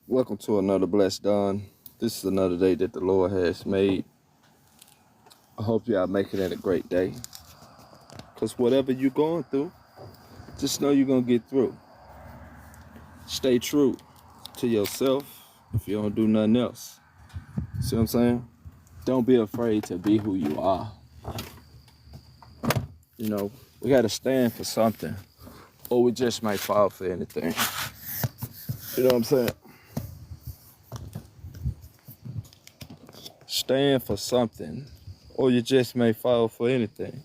Welcome to another Blessed Dawn. This is another day that the Lord has made. I hope y'all making it a great day. Because whatever you're going through, just know you're going to get through. Stay true to yourself if you don't do nothing else. See what I'm saying? Don't be afraid to be who you are. You know, we got to stand for something, or we just might fall for anything. You know what I'm saying? Stand for something, or you just may fall for anything.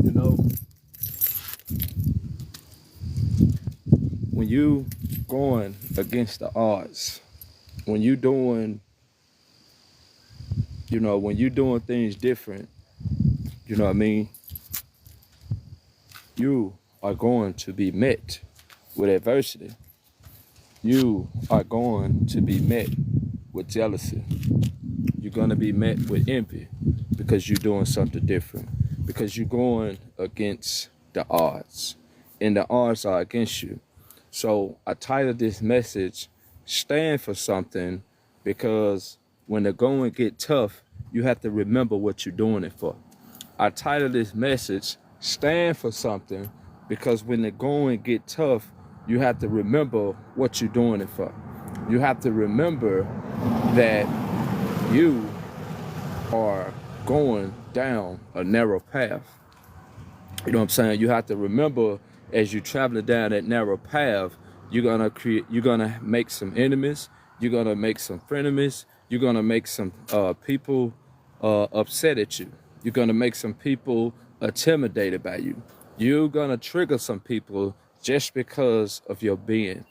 You know, when you going against the odds, when you doing, when you doing things different, you know what I mean? You are going to be met with adversity. You are going to be met with jealousy. You're going to be met with envy because you're doing something different, because you're going against the odds, and the odds are against you. So I titled this message, Stand for Something, because when the going get tough, you have to remember what you're doing it for. I titled this message, Stand for Something, because when the going get tough, you have to remember what you're doing it for. You have to remember that you are going down a narrow path. You know what I'm saying? You have to remember, as you're traveling down that narrow path, you're gonna make some enemies, you're gonna make some frenemies, you're gonna make some people upset at you. You're gonna make some people intimidated by you. You're gonna trigger some people just because of your being.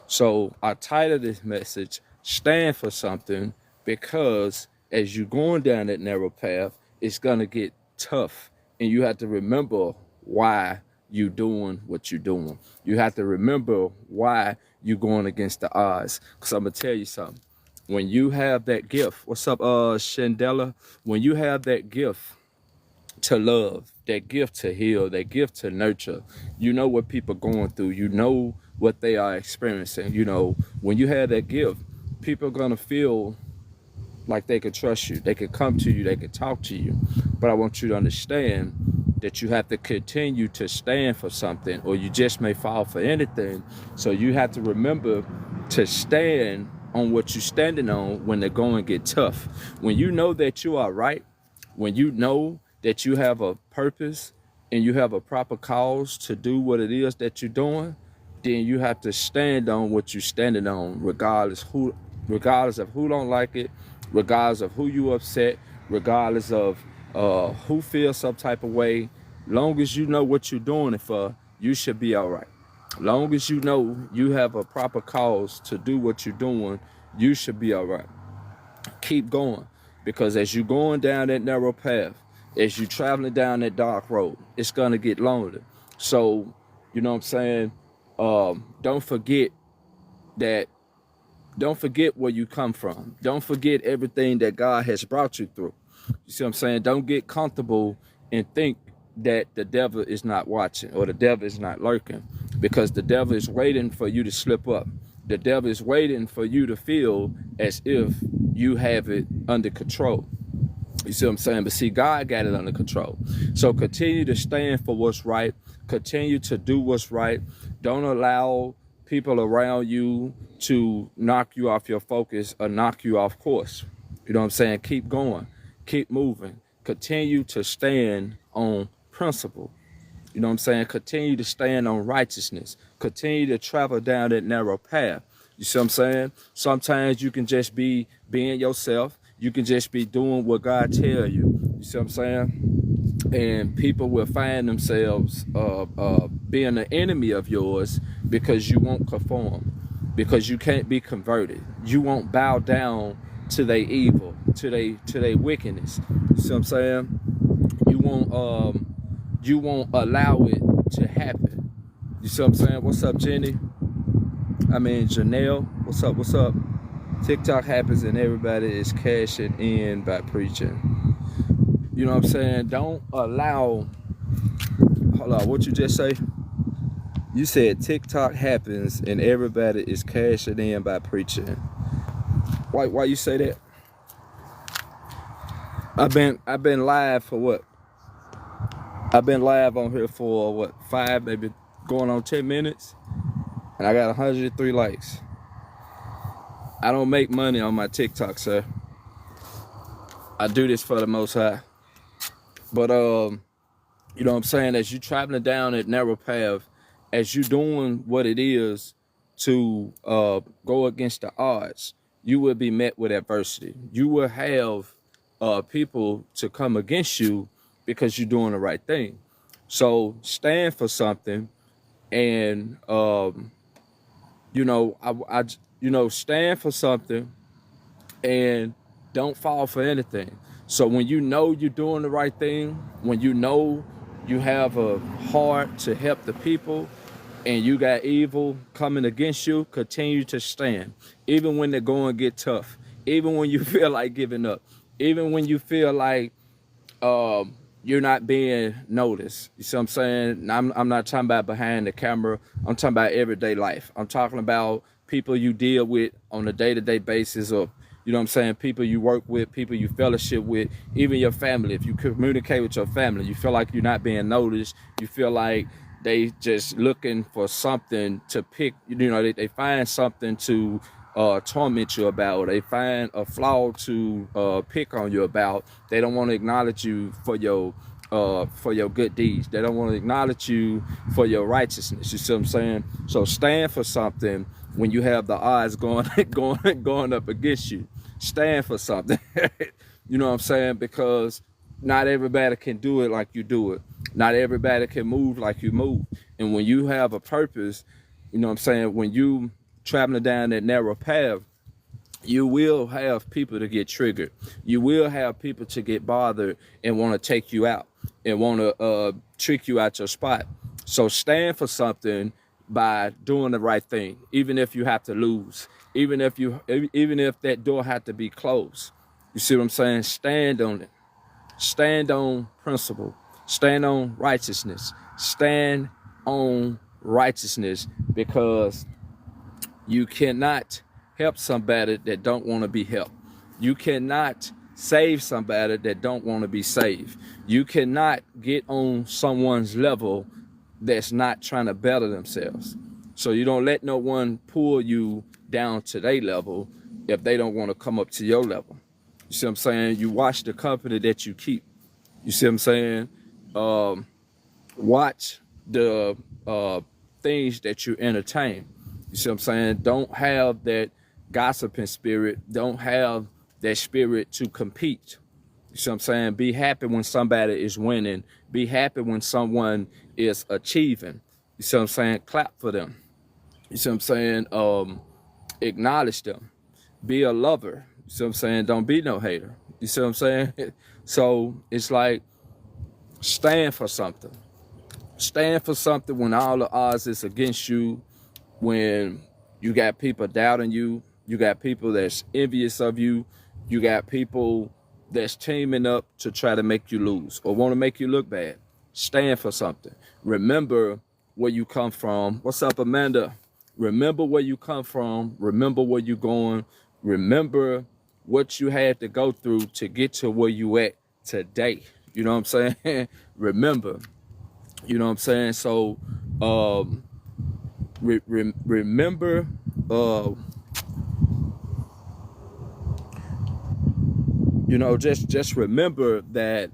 So I titled this message, Stand for Something, because as you're going down that narrow path, it's gonna get tough. And you have to remember why you're doing what you're doing. You have to remember why you're going against the odds. Because I'm gonna tell you something. When you have that gift, what's up, Shandella? When you have that gift to love, that gift to heal, that gift to nurture, you know what people are going through, you know what they are experiencing. You know, when you have that gift, people are gonna feel like they could trust you, they could come to you, they could talk to you. But I want you to understand that you have to continue to stand for something, or you just may fall for anything. So you have to remember to stand on what you're standing on when the going get tough. When you know that you are right, when you know that you have a purpose and you have a proper cause to do what it is that you're doing, then you have to stand on what you're standing on, regardless of who don't like it, regardless of who you upset, regardless of who feels some type of way. Long as you know what you're doing it for, you should be all right. Long as you know you have a proper cause to do what you're doing, you should be all right. Keep going, because as you're going down that narrow path, as you're traveling down that dark road, it's gonna get lonely. So, you know what I'm saying? Don't forget where you come from. Don't forget everything that God has brought you through. You see what I'm saying? Don't get comfortable and think that the devil is not watching or the devil is not lurking, because the devil is waiting for you to slip up. The devil is waiting for you to feel as if you have it under control. You see what I'm saying? But see, God got it under control. So continue to stand for what's right. Continue to do what's right. Don't allow people around you to knock you off your focus or knock you off course. You know what I'm saying? Keep going. Keep moving. Continue to stand on principle. You know what I'm saying? Continue to stand on righteousness. Continue to travel down that narrow path. You see what I'm saying? Sometimes you can just be being yourself. You can just be doing what God tell you. You see what I'm saying? And people will find themselves being an enemy of yours because you won't conform, because you can't be converted. You won't bow down to their evil, to their wickedness. You see what I'm saying? You won't allow it to happen. You see what I'm saying? What's up, Jenny? Janelle. What's up? TikTok happens and everybody is cashing in by preaching. You know what I'm saying? Don't allow, hold on, what you just say? You said TikTok happens and everybody is cashing in by preaching. Why you say that? I've been live for what? I've been live on here for what, 5, maybe going on 10 minutes, and I got 103 likes. I don't make money on my TikTok, sir. I do this for the Most High. But you know what I'm saying? As you traveling down that narrow path, as you doing what it is to go against the odds, you will be met with adversity. You will have people to come against you because you're doing the right thing. So stand for something, and you know, stand for something, and don't fall for anything. So when you know you're doing the right thing, when you know you have a heart to help the people, and you got evil coming against you, continue to stand. Even when they're going to get tough, even when you feel like giving up, even when you feel like you're not being noticed. You see what I'm saying? I'm not talking about behind the camera. I'm talking about everyday life. I'm talking about people you deal with on a day-to-day basis, or, you know what I'm saying, people you work with, people you fellowship with, even your family. If you communicate with your family, you feel like you're not being noticed, you feel like they just looking for something to pick, you know, they find something to torment you about, or they find a flaw to pick on you about. They don't want to acknowledge you for your good deeds. They don't want to acknowledge you for your righteousness. You see what I'm saying? So stand for something when you have the odds going up against you. Stand for something. You know what I'm saying? Because not everybody can do it like you do it. Not everybody can move like you move. And when you have a purpose, you know what I'm saying, when you traveling down that narrow path, you will have people to get triggered. You will have people to get bothered and want to take you out and want to trick you out your spot. So stand for something by doing the right thing, even if you have to lose, even if that door had to be closed. You see what I'm saying? Stand on it. Stand on principle. Stand on righteousness. Stand on righteousness, because you cannot help somebody that don't want to be helped. You cannot save somebody that don't want to be saved. You cannot get on someone's level that's not trying to better themselves. So you don't let no one pull you down to their level if they don't want to come up to your level. You see what I'm saying? You watch the company that you keep. You see what I'm saying? Watch the things that you entertain. You see what I'm saying? Don't have that gossiping spirit. Don't have that spirit to compete. You see what I'm saying? Be happy when somebody is winning. Be happy when someone is achieving. You see what I'm saying? Clap for them. You see what I'm saying? Acknowledge them. Be a lover. You see what I'm saying? Don't be no hater. You see what I'm saying? So it's like, stand for something. Stand for something when all the odds is against you, when you got people doubting you, you got people that's envious of you, you got people that's teaming up to try to make you lose or want to make you look bad. Stand for something. Remember where you come from. What's up, Amanda? Remember where you come from. Remember where you're going. Remember what you had to go through to get to where you at today. You know what I'm saying? Remember. You know what I'm saying? So remember, you know, just remember that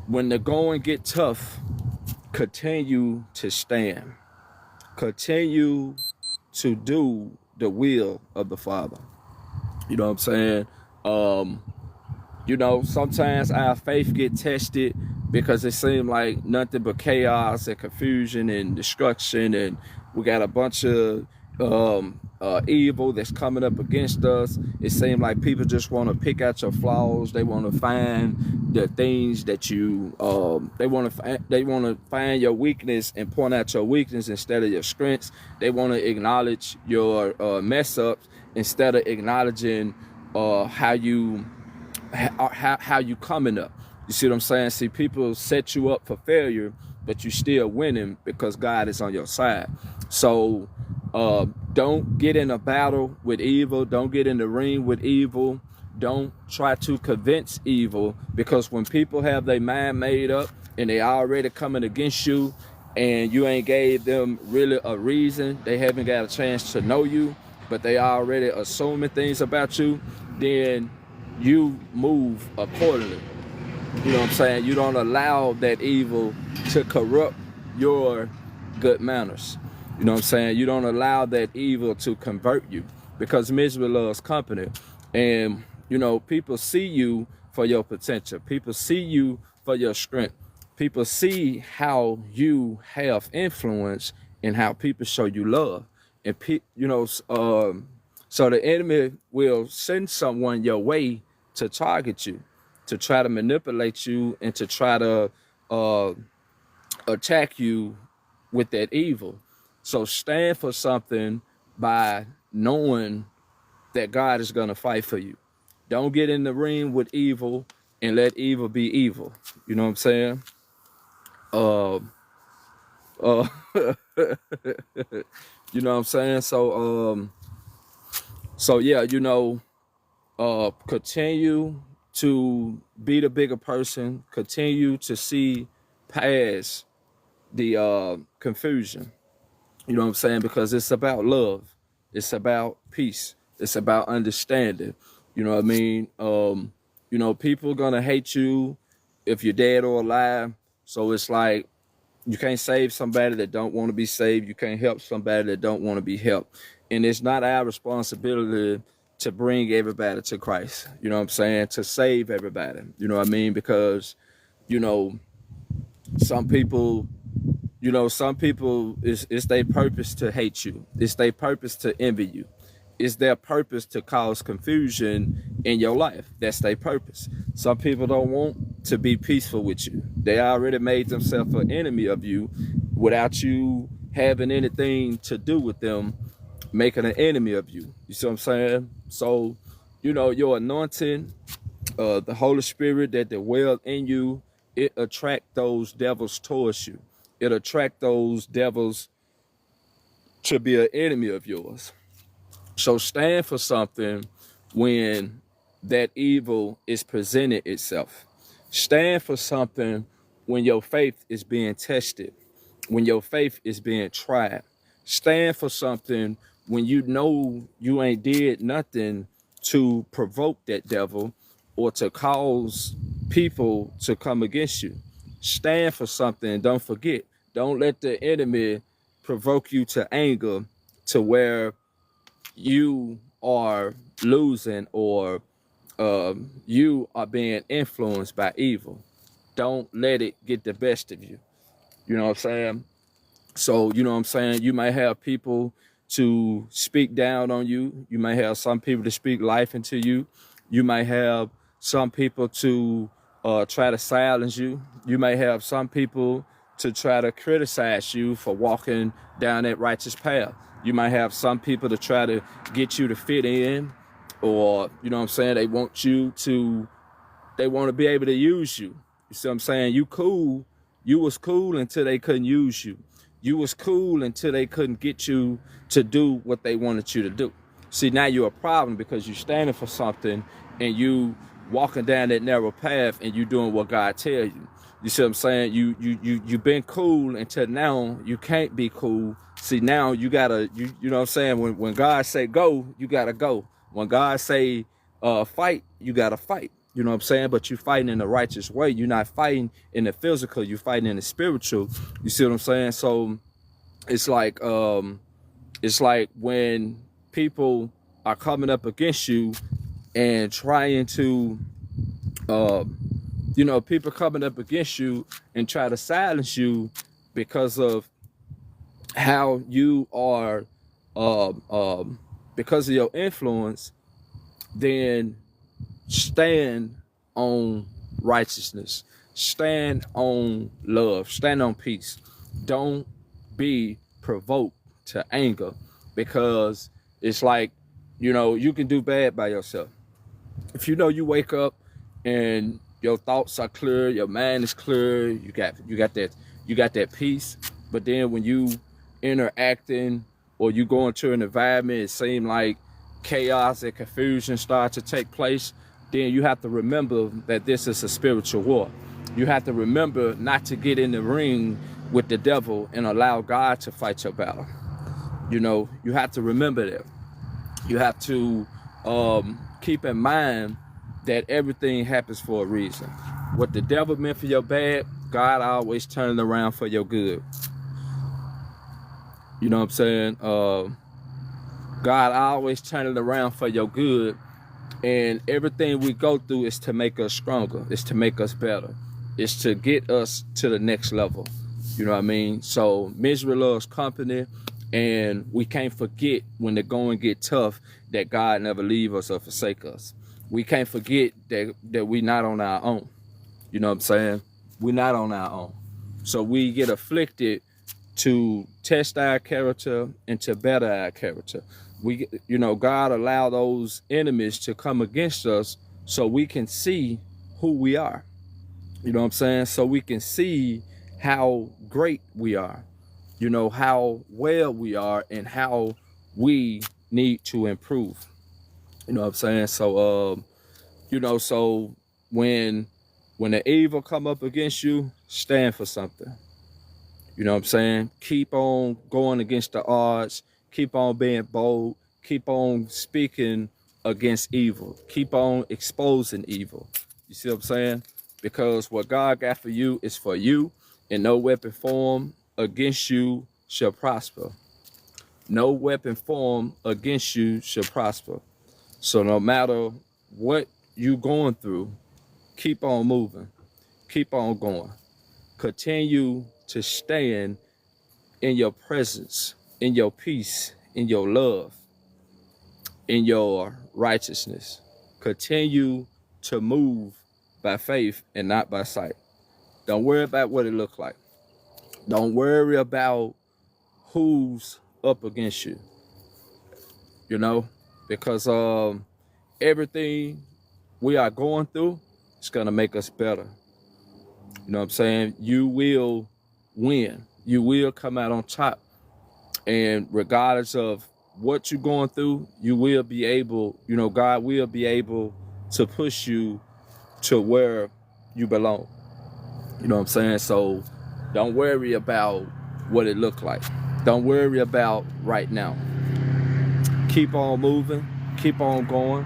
when the going get tough, continue to stand. Continue to do the will of the Father. You know what I'm saying? You know, sometimes our faith get tested because it seems like nothing but chaos and confusion and destruction, and we got a bunch of evil that's coming up against us. It seems like people just want to pick out your flaws. They want to find the things that you they want to find your weakness and point out your weakness instead of your strengths. They want to acknowledge your mess ups instead of acknowledging how you coming up. You see what I'm saying? See, people set you up for failure but you still winning because God is on your side. So don't get in a battle with evil. Don't get in the ring with evil. Don't try to convince evil, because when people have their mind made up and they already coming against you and you ain't gave them really a reason, they haven't got a chance to know you, but they already assuming things about you, then you move accordingly. You know what I'm saying? You don't allow that evil to corrupt your good manners. You know what I'm saying? You don't allow that evil to convert you, because misery loves company. And, you know, people see you for your potential. People see you for your strength. People see how you have influence and how people show you love. And, you know, so the enemy will send someone your way to target you, to try to manipulate you, and to try to attack you with that evil. So stand for something by knowing that God is going to fight for you. Don't get in the ring with evil and let evil be evil. You know what I'm saying? You know what I'm saying? So yeah, you know, continue to be the bigger person. Continue to see past the confusion. You know what I'm saying? Because it's about love. It's about peace. It's about understanding. You know what I mean? You know, people are gonna hate you if you're dead or alive. So it's like, you can't save somebody that don't want to be saved. You can't help somebody that don't want to be helped. And it's not our responsibility to bring everybody to Christ. You know what I'm saying? To save everybody. You know what I mean? Because, you know, some people, it's their purpose to hate you. It's their purpose to envy you. It's their purpose to cause confusion in your life. That's their purpose. Some people don't want to be peaceful with you. They already made themselves an enemy of you without you having anything to do with them making an enemy of you. You see what I'm saying? So, you know, your anointing, the Holy Spirit that dwells in you, it attract those devils towards you. It attract those devils to be an enemy of yours. So stand for something when that evil is presented itself. Stand for something when your faith is being tested, when your faith is being tried. Stand for something when you know you ain't did nothing to provoke that devil or to cause people to come against you. Stand for something. Don't forget. Don't let the enemy provoke you to anger to where you are losing or you are being influenced by evil. Don't let it get the best of you. You know what I'm saying? So, you know what I'm saying? You might have people to speak down on you. You might have some people to speak life into you. You might have some people to try to silence you. You may have some people to try to criticize you for walking down that righteous path. You might have some people to try to get you to fit in, or, you know what I'm saying, they want to be able to use you. You see what I'm saying? You cool. You was cool until they couldn't use you. You was cool until they couldn't get you to do what they wanted you to do. See, now you're a problem because you're standing for something and you walking down that narrow path and you doing what God tell you. You see what I'm saying? You've been cool until now you can't be cool. See, now you gotta, you know what I'm saying? When God say go, you gotta go. When God say fight, you gotta fight. You know what I'm saying? But you're fighting in the righteous way. You're not fighting in the physical. You're fighting in the spiritual. You see what I'm saying? So it's like when people are coming up against you and trying to, people coming up against you and try to silence you because of how you are, because of your influence, then stand on righteousness, stand on love, stand on peace. Don't be provoked to anger, because it's like, you can do bad by yourself. If you know you wake up and your thoughts are clear, your mind is clear, you got you got that peace. But then when you interacting or you go into an environment, it seems like chaos and confusion start to take place, then you have to remember that this is a spiritual war. You have to remember not to get in the ring with the devil and allow God to fight your battle. You know, you have to remember that. You have to keep in mind that everything happens for a reason. What the devil meant for your bad, God always turning around for your good. You know what I'm saying? God always turning around for your good. And everything we go through is to make us stronger. It's to make us better. It's to get us to the next level. You know what I mean? So misery loves company. And we can't forget when the going get tough that God never leave us or forsake us. We can't forget that we not on our own. You know what I'm saying? We're not on our own. So we get afflicted to test our character and to better our character. You know, God allowed those enemies to come against us so we can see who we are. You know what I'm saying? So we can see how great we are. You know, how well we are and how we need to improve. You know what I'm saying? So, you know, so when the evil come up against you, stand for something. You know what I'm saying? Keep on going against the odds. Keep on being bold. Keep on speaking against evil. Keep on exposing evil. You see what I'm saying? Because what God got for you is for you, and no weapon formed against you shall prosper. No weapon formed against you shall prosper. So no matter what you going through, keep on moving. Keep on going. Continue to stand in your presence, in your peace, in your love, in your righteousness. Continue to move by faith and not by sight. Don't worry about what it looks like. Don't worry about who's up against you. You know, because everything we are going through is gonna make us better. You know what I'm saying? You will win. You will come out on top. And regardless of what you're going through, you will be able, you know, God will be able to push you to where you belong. You know what I'm saying? So don't worry about what it looked like. Don't worry about right now. Keep on moving. Keep on going.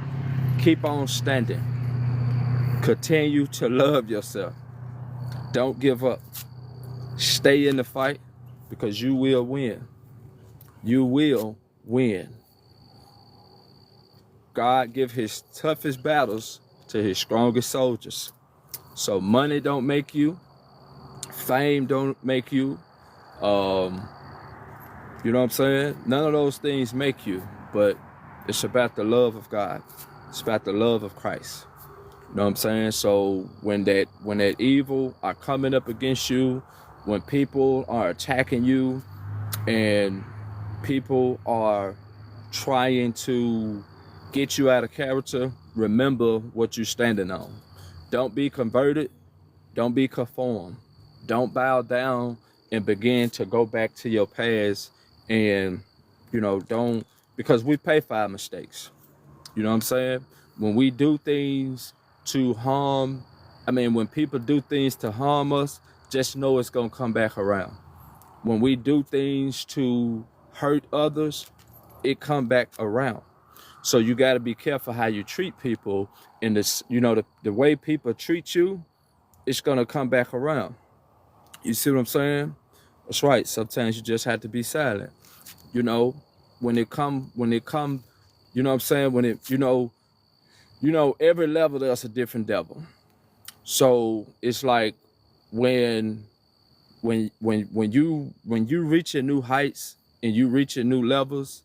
Keep on standing. Continue to love yourself. Don't give up. Stay in the fight because you will win. You will win. God give his toughest battles to his strongest soldiers. So money don't make you. Fame don't make you. You know what I'm saying? None of those things make you, but it's about the love of God. It's about the love of Christ. You know what I'm saying? So when that evil are coming up against you, when people are attacking you and people are trying to get you out of character, remember what you're standing on. Don't be converted. Don't be conformed. Don't bow down and begin to go back to your past. And, you know, don't, because we pay for our mistakes. You know what I'm saying? When we do things to harm, when people do things to harm us, just know it's going to come back around. When we do things to hurt others, it come back around. So you got to be careful how you treat people. And this, you know, the way people treat you, it's going to come back around. You see what I'm saying? That's right. Sometimes you just have to be silent. You know, when it come, you know what I'm saying? When it, you know, every level there's a different devil. So it's like when you reach your new heights and you reach your new levels,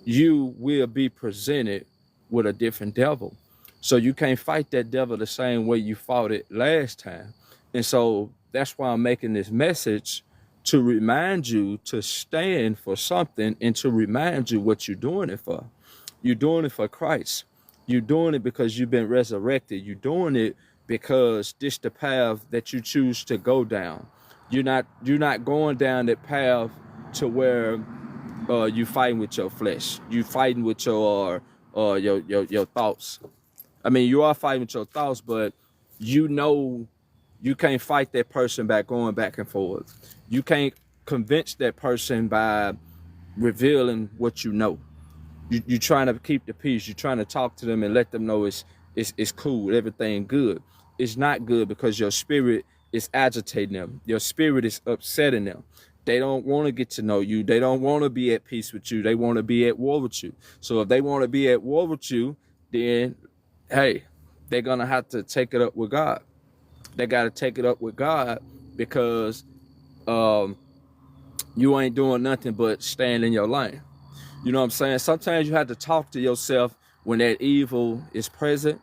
you will be presented with a different devil. So you can't fight that devil the same way you fought it last time. And so that's why I'm making this message, to remind you to stand for something and to remind you what you're doing it for. You're doing it for Christ. You're doing it because you've been resurrected. You're doing it because this is the path that you choose to go down. You're not going down that path to where you fighting with your flesh. You fighting with your thoughts. I mean, you are fighting with your thoughts, but you know you can't fight that person by going back and forth. You can't convince that person by revealing what you know. You're trying to keep the peace. You're trying to talk to them and let them know it's cool, everything good. It's not good because your spirit is agitating them. Your spirit is upsetting them. They don't want to get to know you. They don't want to be at peace with you. They want to be at war with you. So if they want to be at war with you, then, hey, they're going to have to take it up with God. They got to take it up with God because you ain't doing nothing but staying in your lane. You know what I'm saying? Sometimes you have to talk to yourself when that evil is present,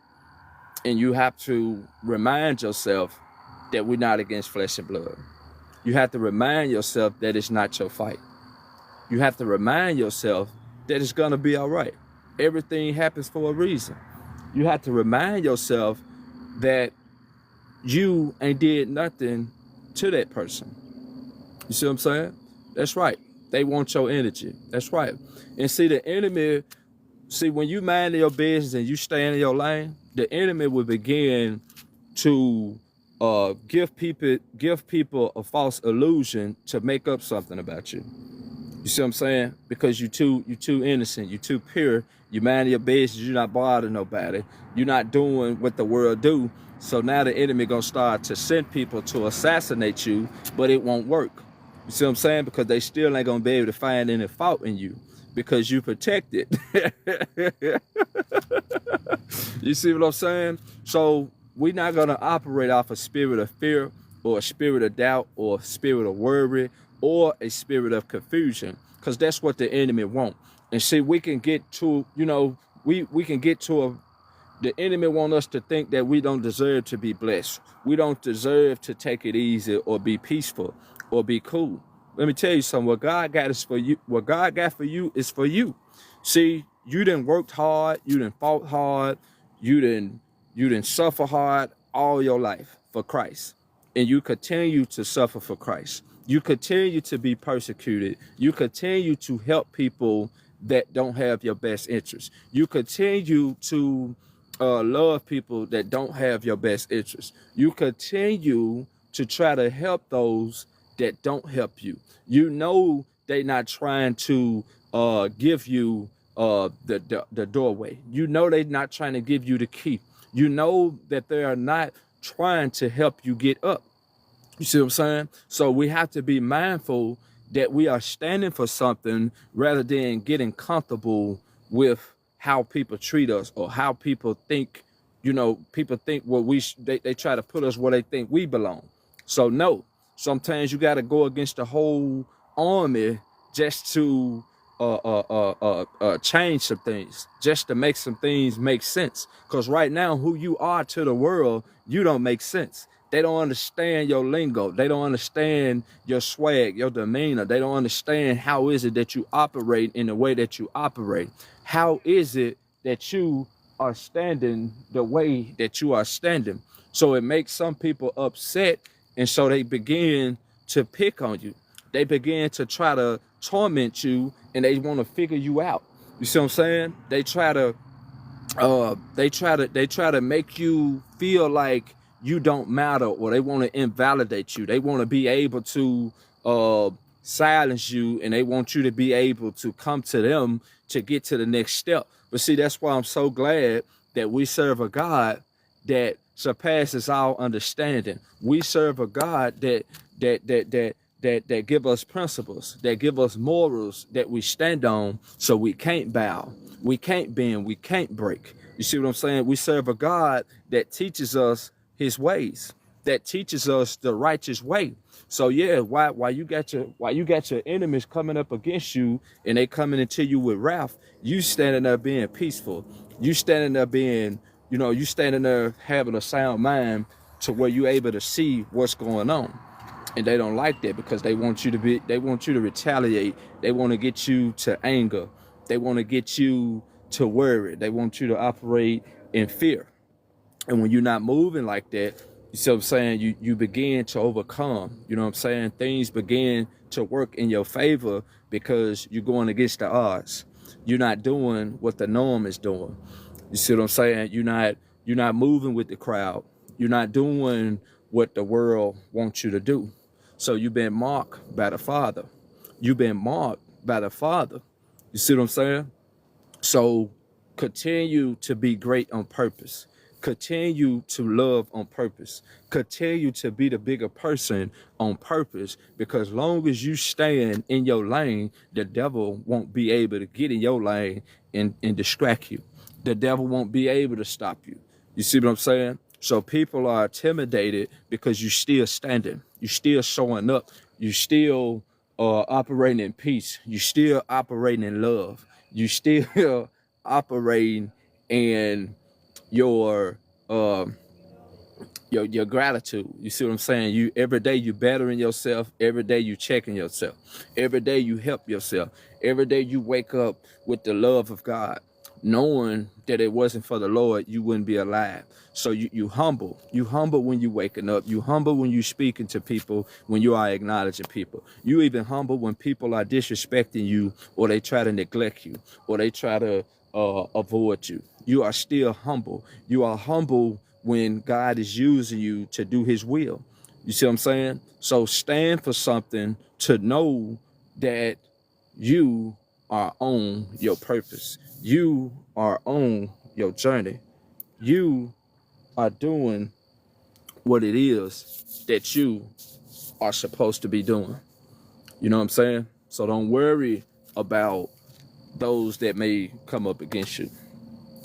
and you have to remind yourself that we're not against flesh and blood. You have to remind yourself that it's not your fight. You have to remind yourself that it's gonna be all right. Everything happens for a reason. You have to remind yourself that you ain't did nothing to that person. You see what I'm saying? That's right. They want your energy. That's right. And see, the enemy, when you mind your business and you stay in your lane, the enemy will begin to give people a false illusion to make up something about you. You see what I'm saying? Because you're too innocent, you're too pure, you mind your business, you're not bothering nobody, you're not doing what the world do. So now the enemy gonna start to send people to assassinate you, but it won't work. You see what I'm saying? Because they still ain't gonna be able to find any fault in you because you protected. You see what I'm saying? So we're not gonna operate off a spirit of fear or a spirit of doubt or a spirit of worry or a spirit of confusion, because that's what the enemy wants. And see, we can get to, we can get to the enemy want us to think that we don't deserve to be blessed. We don't deserve to take it easy or be peaceful or be cool. Let me tell you something. What God got is for you. What God got for you is for you. See, you done worked hard. You done fought hard. You done suffer hard all your life for Christ. And you continue to suffer for Christ. You continue to be persecuted. You continue to help people that don't have your best interest. You continue to love people that don't have your best interest. You continue to try to help those that don't help you. You know they're not trying to give you the doorway. You know they're not trying to give you the key. You know that they are not trying to help you get up. You see what I'm saying? So we have to be mindful that we are standing for something rather than getting comfortable with how people treat us or how people think. People think they try to put us where they think we belong. So no, sometimes you got to go against the whole army just to change some things, just to make some things make sense. Because right now, who you are to the world, you don't make sense. They don't understand your lingo. They don't understand your swag, your demeanor. They don't understand how is it that you operate in the way that you operate. How is it that you are standing the way that you are standing? So it makes some people upset, and so they begin to pick on you. They begin to try to torment you, and they want to figure you out. You see what I'm saying? They try to make you feel like you don't matter, or they want to invalidate you. They want to be able to silence you, and they want you to be able to come to them to get to the next step. But see, that's why I'm so glad that we serve a God that surpasses our understanding. We serve a God that give us principles, that give us morals that we stand on, so we can't bow, we can't bend, we can't break. You see what I'm saying? We serve a God that teaches us his ways, that teaches us the righteous way. So yeah, why you got your enemies coming up against you, and they coming into you with wrath, you standing there being peaceful. You standing there being, you standing there having a sound mind to where you able to see what's going on. And they don't like that because they want you to retaliate. They want to get you to anger. They want to get you to worry. They want you to operate in fear. And when you're not moving like that, You see what I'm saying? You begin to overcome. You know what I'm saying? Things begin to work in your favor because you're going against the odds. You're not doing what the norm is doing. You see what I'm saying? You're not moving with the crowd. You're not doing what the world wants you to do. So you've been marked by the Father. You've been marked by the Father. You see what I'm saying? So continue to be great on purpose. Continue to love on purpose. Continue to be the bigger person on purpose, because long as you stand in your lane, the devil won't be able to get in your lane and distract you. The devil won't be able to stop you. You see what I'm saying? So people are intimidated because you're still standing. You're still showing up. You're still operating in peace. You're still operating in love. You still operating in your gratitude. You see what I'm saying? You every day you bettering yourself. Every day you checking yourself. Every day you help yourself. Every day you wake up with the love of God, knowing that it wasn't for the Lord, you wouldn't be alive. So you humble. You humble when you waking up. You humble when you speaking to people, when you are acknowledging people. You even humble when people are disrespecting you, or they try to neglect you, or they try to avoid you. You are still humble. You are humble when God is using you to do his will. You see what I'm saying? So stand for something, to know that you are on your purpose. You are on your journey. You are doing what it is that you are supposed to be doing. You know what I'm saying? So don't worry about those that may come up against you.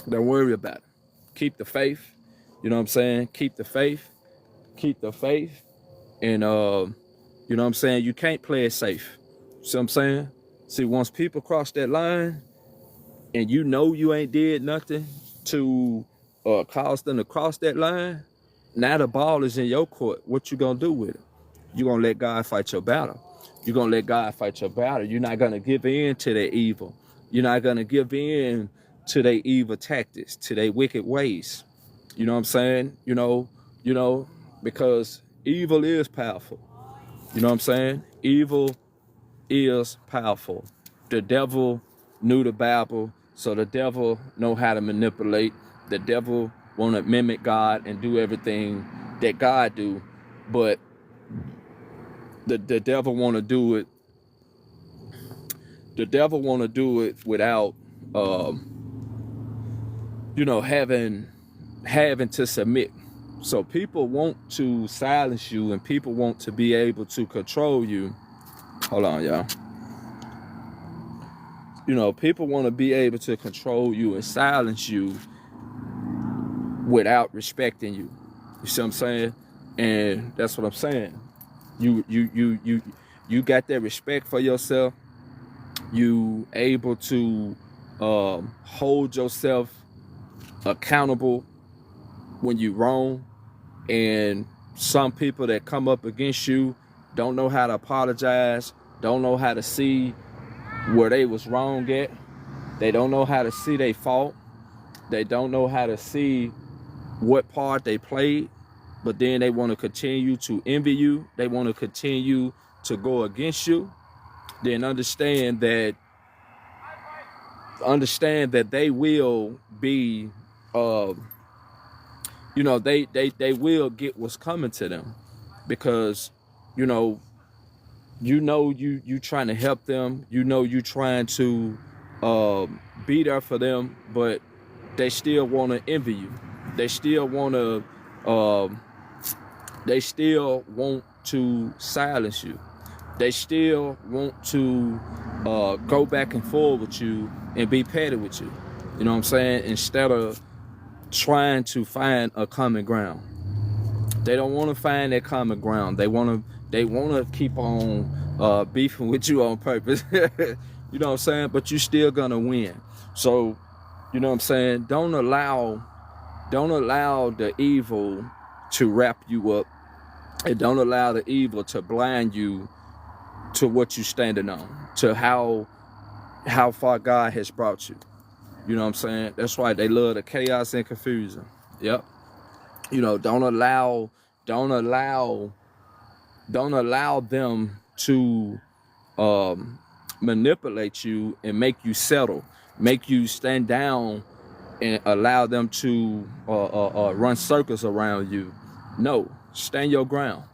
Don't worry about it. Keep the faith. You know what I'm saying? Keep the faith. Keep the faith. And, you know what I'm saying? You can't play it safe. See what I'm saying? See, once people cross that line and you know you ain't did nothing to cause them to cross that line, now the ball is in your court. What you gonna do with it? You gonna let God fight your battle. You're gonna let God fight your battle. You're not gonna give in to their evil. You're not gonna give in to their evil tactics, to their wicked ways. You know what I'm saying? You know, because evil is powerful. You know what I'm saying? Evil is powerful. The devil knew the Bible, so the devil know how to manipulate. The devil want to mimic God and do everything that God do, but the devil want to do it. The devil want to do it without, you know, having to submit. So people want to silence you, and people want to be able to control you. Hold on, y'all. You know, people want to be able to control you and silence you without respecting you. You see what I'm saying? And that's what I'm saying. You got that respect for yourself. You able to hold yourself accountable when you wrong. And some people that come up against you don't know how to apologize, don't know how to see where they was wrong at. They don't know how to see their fault. They don't know how to see what part they played, but then they want to continue to envy you. They want to continue to go against you. Then understand that they will be, you know, they will get what's coming to them, because you trying to help them. You trying to be there for them, but they still want to envy you. They still want to silence you. They still want to go back and forth with you and be petty with you. You know what I'm saying? Instead of trying to find a common ground. They don't want to find that common ground. They want to keep on beefing with you on purpose. You know what I'm saying? But you're still gonna win. So, you know what I'm saying? Don't allow the evil to wrap you up, and don't allow the evil to blind you to what you're standing on, to how far God has brought you. You know what I'm saying? That's why they love the chaos and confusion. Yep. You know, don't allow Don't allow them to manipulate you and make you settle, make you stand down and allow them to run circles around you. No, stand your ground.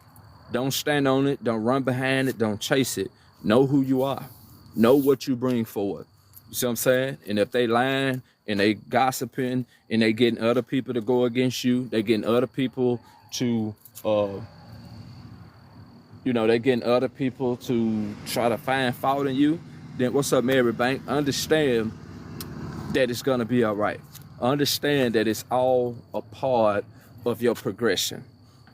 Don't stand on it. Don't run behind it. Don't chase it. Know who you are. Know what you bring forward. You see what I'm saying? And if they lying and they gossiping and they getting other people to go against you, they getting other people to, they getting other people to try to find fault in you, then what's up, Mary Bank? Understand that it's gonna be all right. Understand that it's all a part of your progression.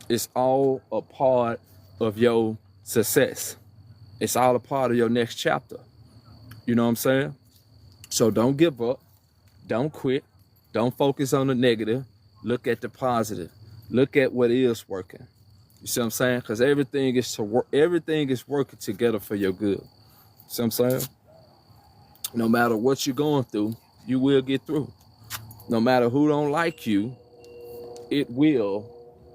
It's all a part of your success. It's all a part of your next chapter. You know what I'm saying? So don't give up. Don't quit. Don't focus on the negative. Look at the positive. Look at what is working. You see what I'm saying? Because everything is working together for your good. See what I'm saying? No matter what you're going through, you will get through. No matter who don't like you, it will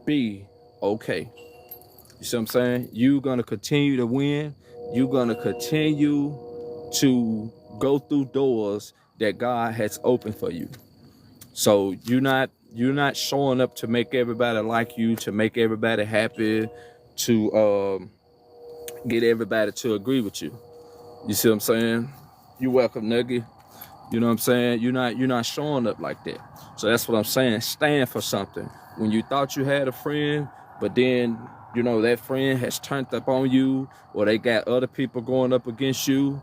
be okay. You see what I'm saying? You're going to continue to win. You're going to continue to go through doors that God has opened for you. So you're not showing up to make everybody like you, to make everybody happy, to get everybody to agree with you. You see what I'm saying? You're welcome, Nugget. You know what I'm saying? You're not showing up like that. So that's what I'm saying. Stand for something. When you thought you had a friend, but then, that friend has turned up on you, or they got other people going up against you,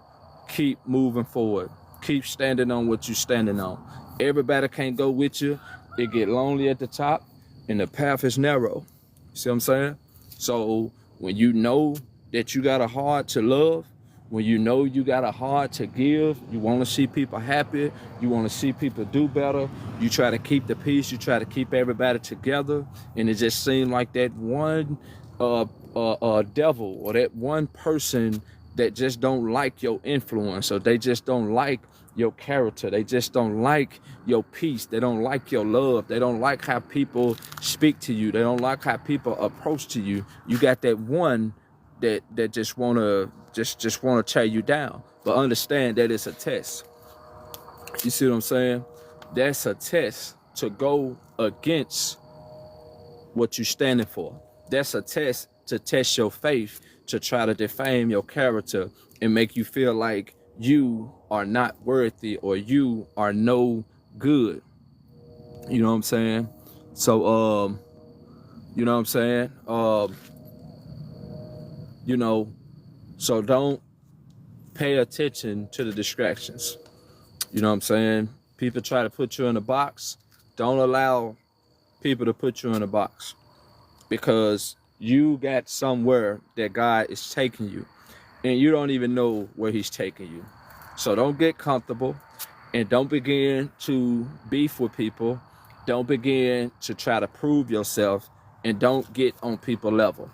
keep moving forward. Keep standing on what you're standing on. Everybody can't go with you. It get lonely at the top, and the path is narrow. See what I'm saying? So when you know that you got a heart to love, when you know you got a heart to give, you want to see people happy, you want to see people do better, you try to keep the peace, you try to keep everybody together, and it just seemed like that one devil or that one person that just don't like your influence, or they just don't like your character, they just don't like your peace, they don't like your love, they don't like how people speak to you, they don't like how people approach to you. You got that one that just wanna tear you down. But understand that it's a test. You see what I'm saying? That's a test to go against what you're standing for. That's a test to test your faith, to try to defame your character and make you feel like you are not worthy or you are no good. You know what I'm saying? So, you know what I'm saying? So don't pay attention to the distractions. You know what I'm saying? People try to put you in a box. Don't allow people to put you in a box, because you got somewhere that God is taking you, and you don't even know where he's taking you. So don't get comfortable, and don't begin to beef with people. Don't begin to try to prove yourself, and don't get on people's level.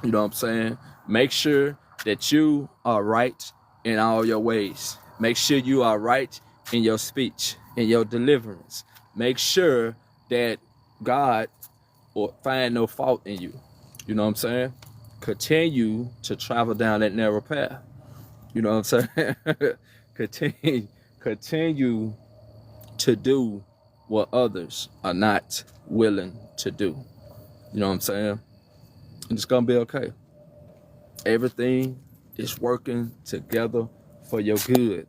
You know what I'm saying? Make sure that you are right in all your ways. Make sure you are right in your speech, in your deliverance. Make sure that God will find no fault in you. You know what I'm saying? Continue to travel down that narrow path. You know what I'm saying? Continue to do what others are not willing to do. You know what I'm saying? And it's gonna be okay. Everything is working together for your good.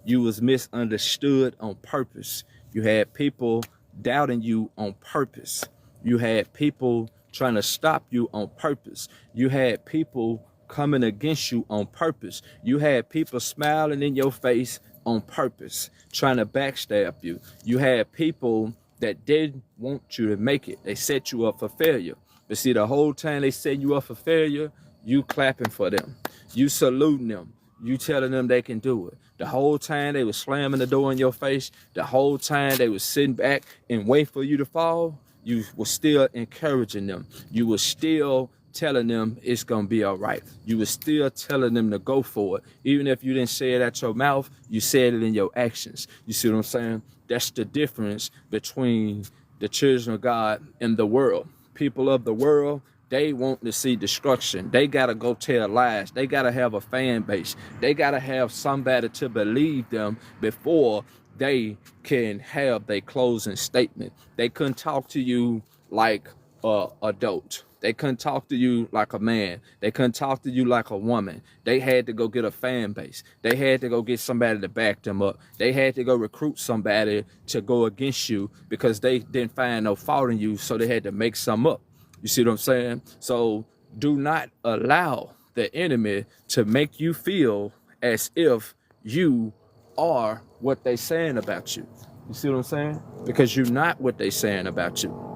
You was misunderstood on purpose. You had people doubting you on purpose. You had people trying to stop you on purpose. You had people coming against you on purpose. You had people smiling in your face on purpose, trying to backstab you. You had people that didn't want you to make it. They set you up for failure. But see, the whole time they set you up for failure, you clapping for them. You saluting them. You telling them they can do it. The whole time they was slamming the door in your face, the whole time they was sitting back and wait for you to fall, you were still encouraging them. You were still telling them it's gonna be all right. You were still telling them to go for it. Even if you didn't say it at your mouth, you said it in your actions. You see what I'm saying? That's the difference between the children of God and the world. people of the world, they want to see destruction. They got to go tell lies. They got to have a fan base. They got to have somebody to believe them before they can have their closing statement. They couldn't talk to you like a adult. They couldn't talk to you like a man. They couldn't talk to you like a woman. They had to go get a fan base. They had to go get somebody to back them up. They had to go recruit somebody to go against you because they didn't find no fault in you, so they had to make some up. You see what I'm saying? So do not allow the enemy to make you feel as if you are what they saying about you. You see what I'm saying? Because you're not what they saying about you.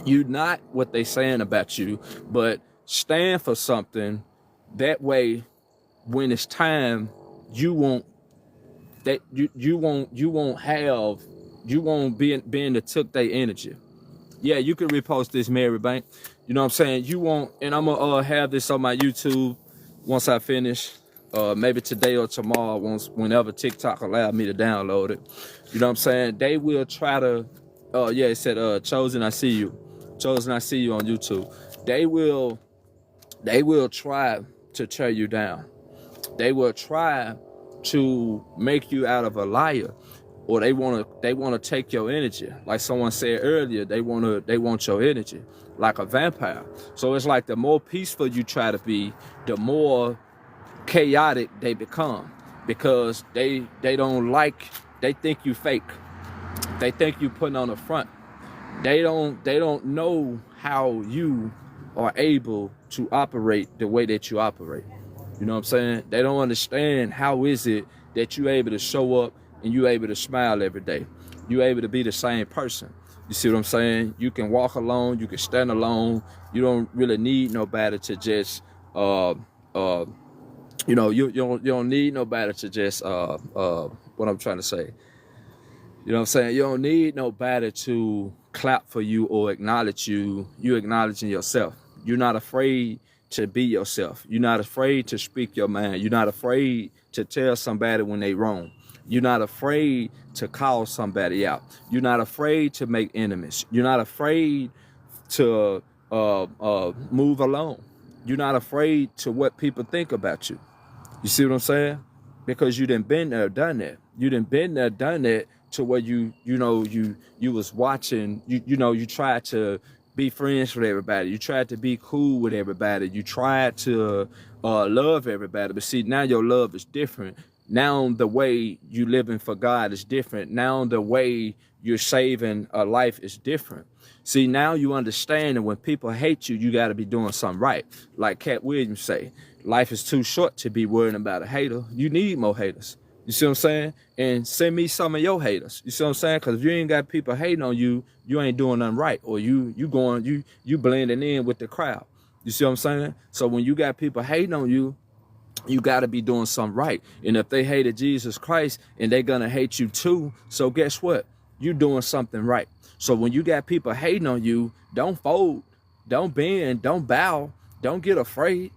You're not what they saying about you, but stand for something. That way, when it's time, you won't be in the took their energy. Yeah, you can repost this, Mary Bank. You know what I'm saying? You won't, and I'm gonna have this on my YouTube once I finish. Maybe today or tomorrow, whenever TikTok allow me to download it. You know what I'm saying? They will try to. Yeah, it said, Chosen, I see you. Chosen, I see you on YouTube. They will try to tear you down. They will try to make you out of a liar, or they want to take your energy. Like someone said earlier, they want your energy, like a vampire. So it's like the more peaceful you try to be, the more chaotic they become, because they think you fake. They think you putting on a front. They don't know how you are able to operate the way that you operate. You know what I'm saying? They don't understand how is it that you able to show up and you able to smile every day. You able to be the same person. You see what I'm saying? You can walk alone, you can stand alone. You don't really need nobody to just you don't need nobody to just what I'm trying to say. You know what I'm saying? You don't need nobody to clap for you or acknowledge you. You acknowledging yourself. You're not afraid to be yourself. You're not afraid to speak your mind. You're not afraid to tell somebody when they wrong. You're not afraid to call somebody out. You're not afraid to make enemies. You're not afraid to move alone. You're not afraid to what people think about you. You see what I'm saying? Because you done been there, done that. You done been there, done that, to where you was watching, you tried to be friends with everybody. You tried to be cool with everybody. You tried to love everybody. But see, now your love is different. Now the way you living for God is different. Now the way you're saving a life is different. See, now you understand that when people hate you, you got to be doing something right. Like Cat Williams say, life is too short to be worrying about a hater. You need more haters. You see what I'm saying? And send me some of your haters. You see what I'm saying? Because if you ain't got people hating on you, you ain't doing nothing right. Or you blending in with the crowd. You see what I'm saying? So when you got people hating on you, you got to be doing something right. And if they hated Jesus Christ, and they're going to hate you too, so guess what? You doing something right. So when you got people hating on you, don't fold, don't bend, don't bow, don't get afraid.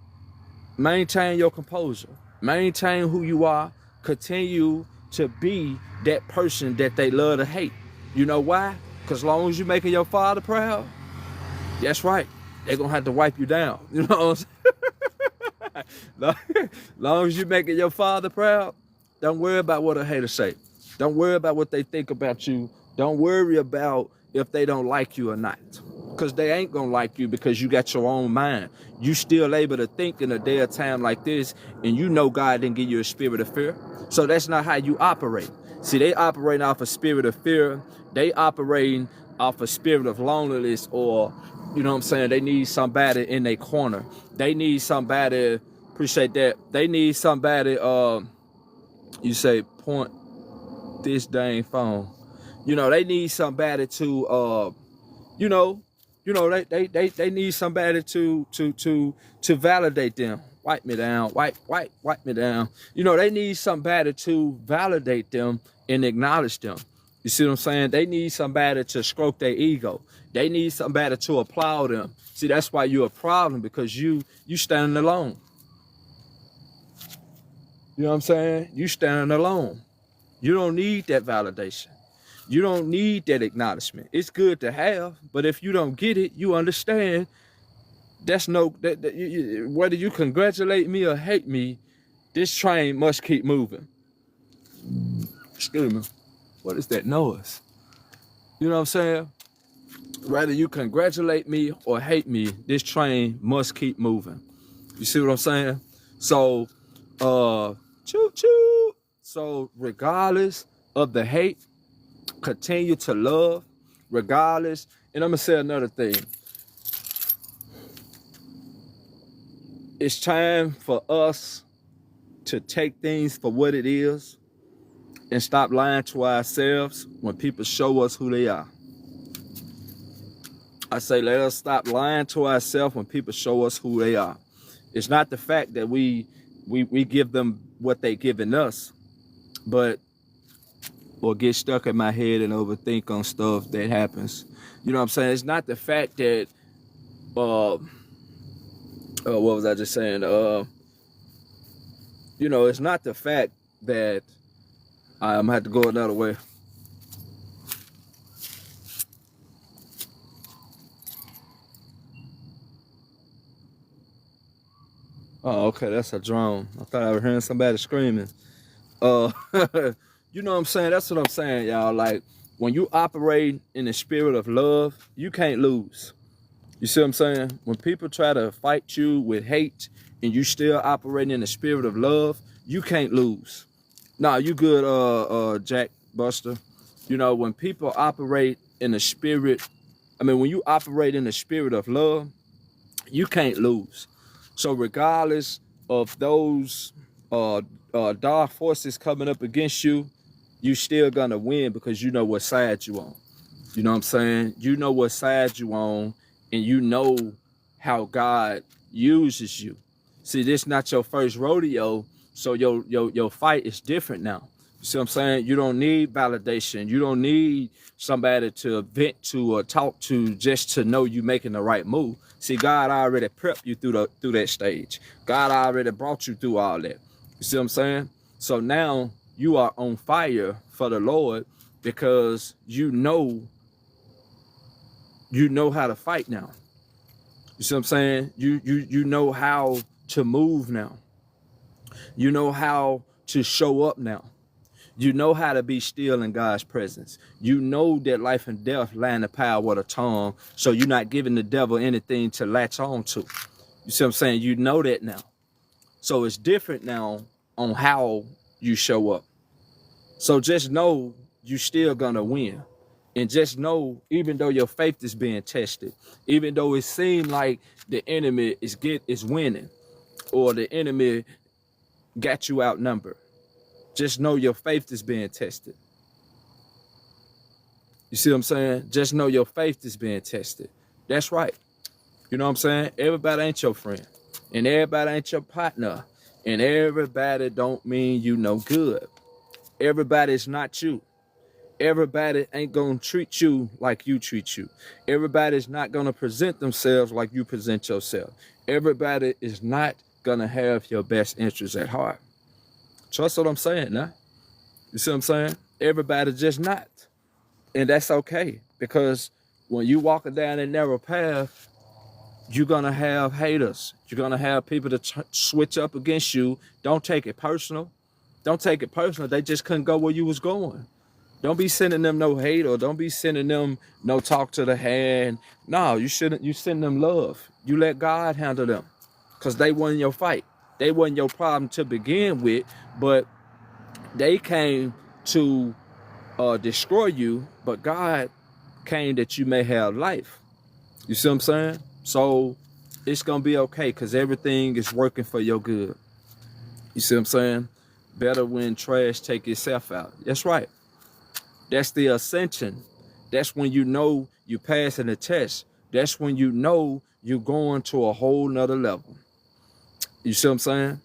Maintain your composure. Maintain who you are. Continue to be that person that they love to hate. You know why? Because as long as you're making your father proud, that's right, they're going to have to wipe you down. You know what I'm saying? Long as you're making your father proud, don't worry about what a hater say. Don't worry about what they think about you. Don't worry about if they don't like you or not. Because they ain't going to like you, because you got your own mind. You still able to think in a day or time like this, and you know God didn't give you a spirit of fear. So that's not how you operate. See, they operate off a spirit of fear. They operating off a spirit of loneliness, or, you know what I'm saying, they need somebody in their corner. They need somebody, appreciate that. They need somebody, you say, point this dang phone. You know, they need somebody to, they need somebody to validate them. Wipe me down, wipe me down. You know, they need somebody to validate them and acknowledge them. You see what I'm saying? They need somebody to stroke their ego. They need somebody to applaud them. See, that's why you're a problem, because you standing alone. You know what I'm saying? You standing alone. You don't need that validation. You don't need that acknowledgement. It's good to have, but if you don't get it, you understand that's no, whether you congratulate me or hate me, this train must keep moving. Excuse me. What is that noise? You know what I'm saying? Whether you congratulate me or hate me, this train must keep moving. You see what I'm saying? So, choo choo. So regardless of the hate, continue to love, regardless. And I'm gonna say another thing. It's time for us to take things for what it is and stop lying to ourselves when people show us who they are. I say, let us stop lying to ourselves when people show us who they are. It's not the fact that we give them what they giving us, but or get stuck in my head and overthink on stuff that happens. You know what I'm saying? It's not the fact that what was I just saying? You know, it's not the fact that I'm gonna have to go another way. Oh, okay, that's a drone. I thought I was hearing somebody screaming. You know what I'm saying? That's what I'm saying, y'all. Like, when you operate in the spirit of love, you can't lose. You see what I'm saying? When people try to fight you with hate and you still operating in the spirit of love, you can't lose. Nah, you good, Jack Buster. You know, when people operate in the spirit, when you operate in the spirit of love, you can't lose. So regardless of those dark forces coming up against you, you still gonna win because you know what side you on. You know what I'm saying? You know what side you on, and you know how God uses you. See, this not your first rodeo, so your fight is different now. You see what I'm saying? You don't need validation. You don't need somebody to vent to or talk to just to know you making the right move. See, God already prepped you through that stage. God already brought you through all that. You see what I'm saying? So now you are on fire for the Lord because you know how to fight now. You see what I'm saying? You know how to move now. You know how to show up now. You know how to be still in God's presence. You know that life and death lie in the power of the tongue, so you're not giving the devil anything to latch on to. You see what I'm saying? You know that now. So it's different now on how you show up. So just know you still gonna win. And just know, even though your faith is being tested, even though it seems like the enemy is winning, or the enemy got you outnumbered, just know your faith is being tested. You see what I'm saying? Just know your faith is being tested. That's right. You know what I'm saying? Everybody ain't your friend, and everybody ain't your partner, and everybody don't mean you no good. Everybody's not you. Everybody ain't gonna treat you like you treat you. Everybody's not gonna present themselves like you present yourself. Everybody is not gonna have your best interests at heart. Trust what I'm saying now. You see what I'm saying? Everybody just not. And that's okay, because when you walking down a narrow path, you're gonna have haters. You're gonna have people to switch up against you. Don't take it personal. Don't take it personal. They just couldn't go where you was going. Don't be sending them no hate, or don't be sending them no talk to the hand. No, you shouldn't. You send them love. You let God handle them, because they won your fight. They wasn't your problem to begin with, but they came to destroy you, but God came that you may have life. You see what I'm saying? So it's gonna be okay, because everything is working for your good. You see what I'm saying? Better when trash take itself out. That's right. That's the ascension. That's when you know you passing the test. That's when you know you're going to a whole nother level. You see what I'm saying?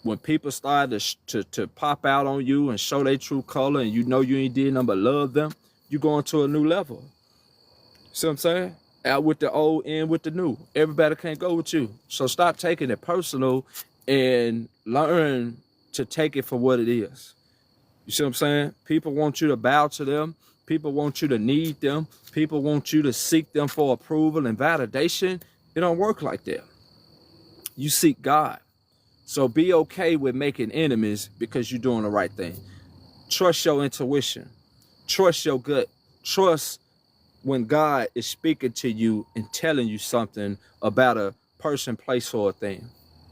When people start to pop out on you and show their true color, and you know you ain't did nothing but love them, you going to a new level. See what I'm saying? Out with the old, in with the new. Everybody can't go with you. So stop taking it personal and learn to take it for what it is. You see what I'm saying? People want you to bow to them. People want you to need them. People want you to seek them for approval and validation. It don't work like that. You seek God. So be okay with making enemies because you're doing the right thing. Trust your intuition. Trust your gut. Trust when God is speaking to you and telling you something about a person, place, or a thing.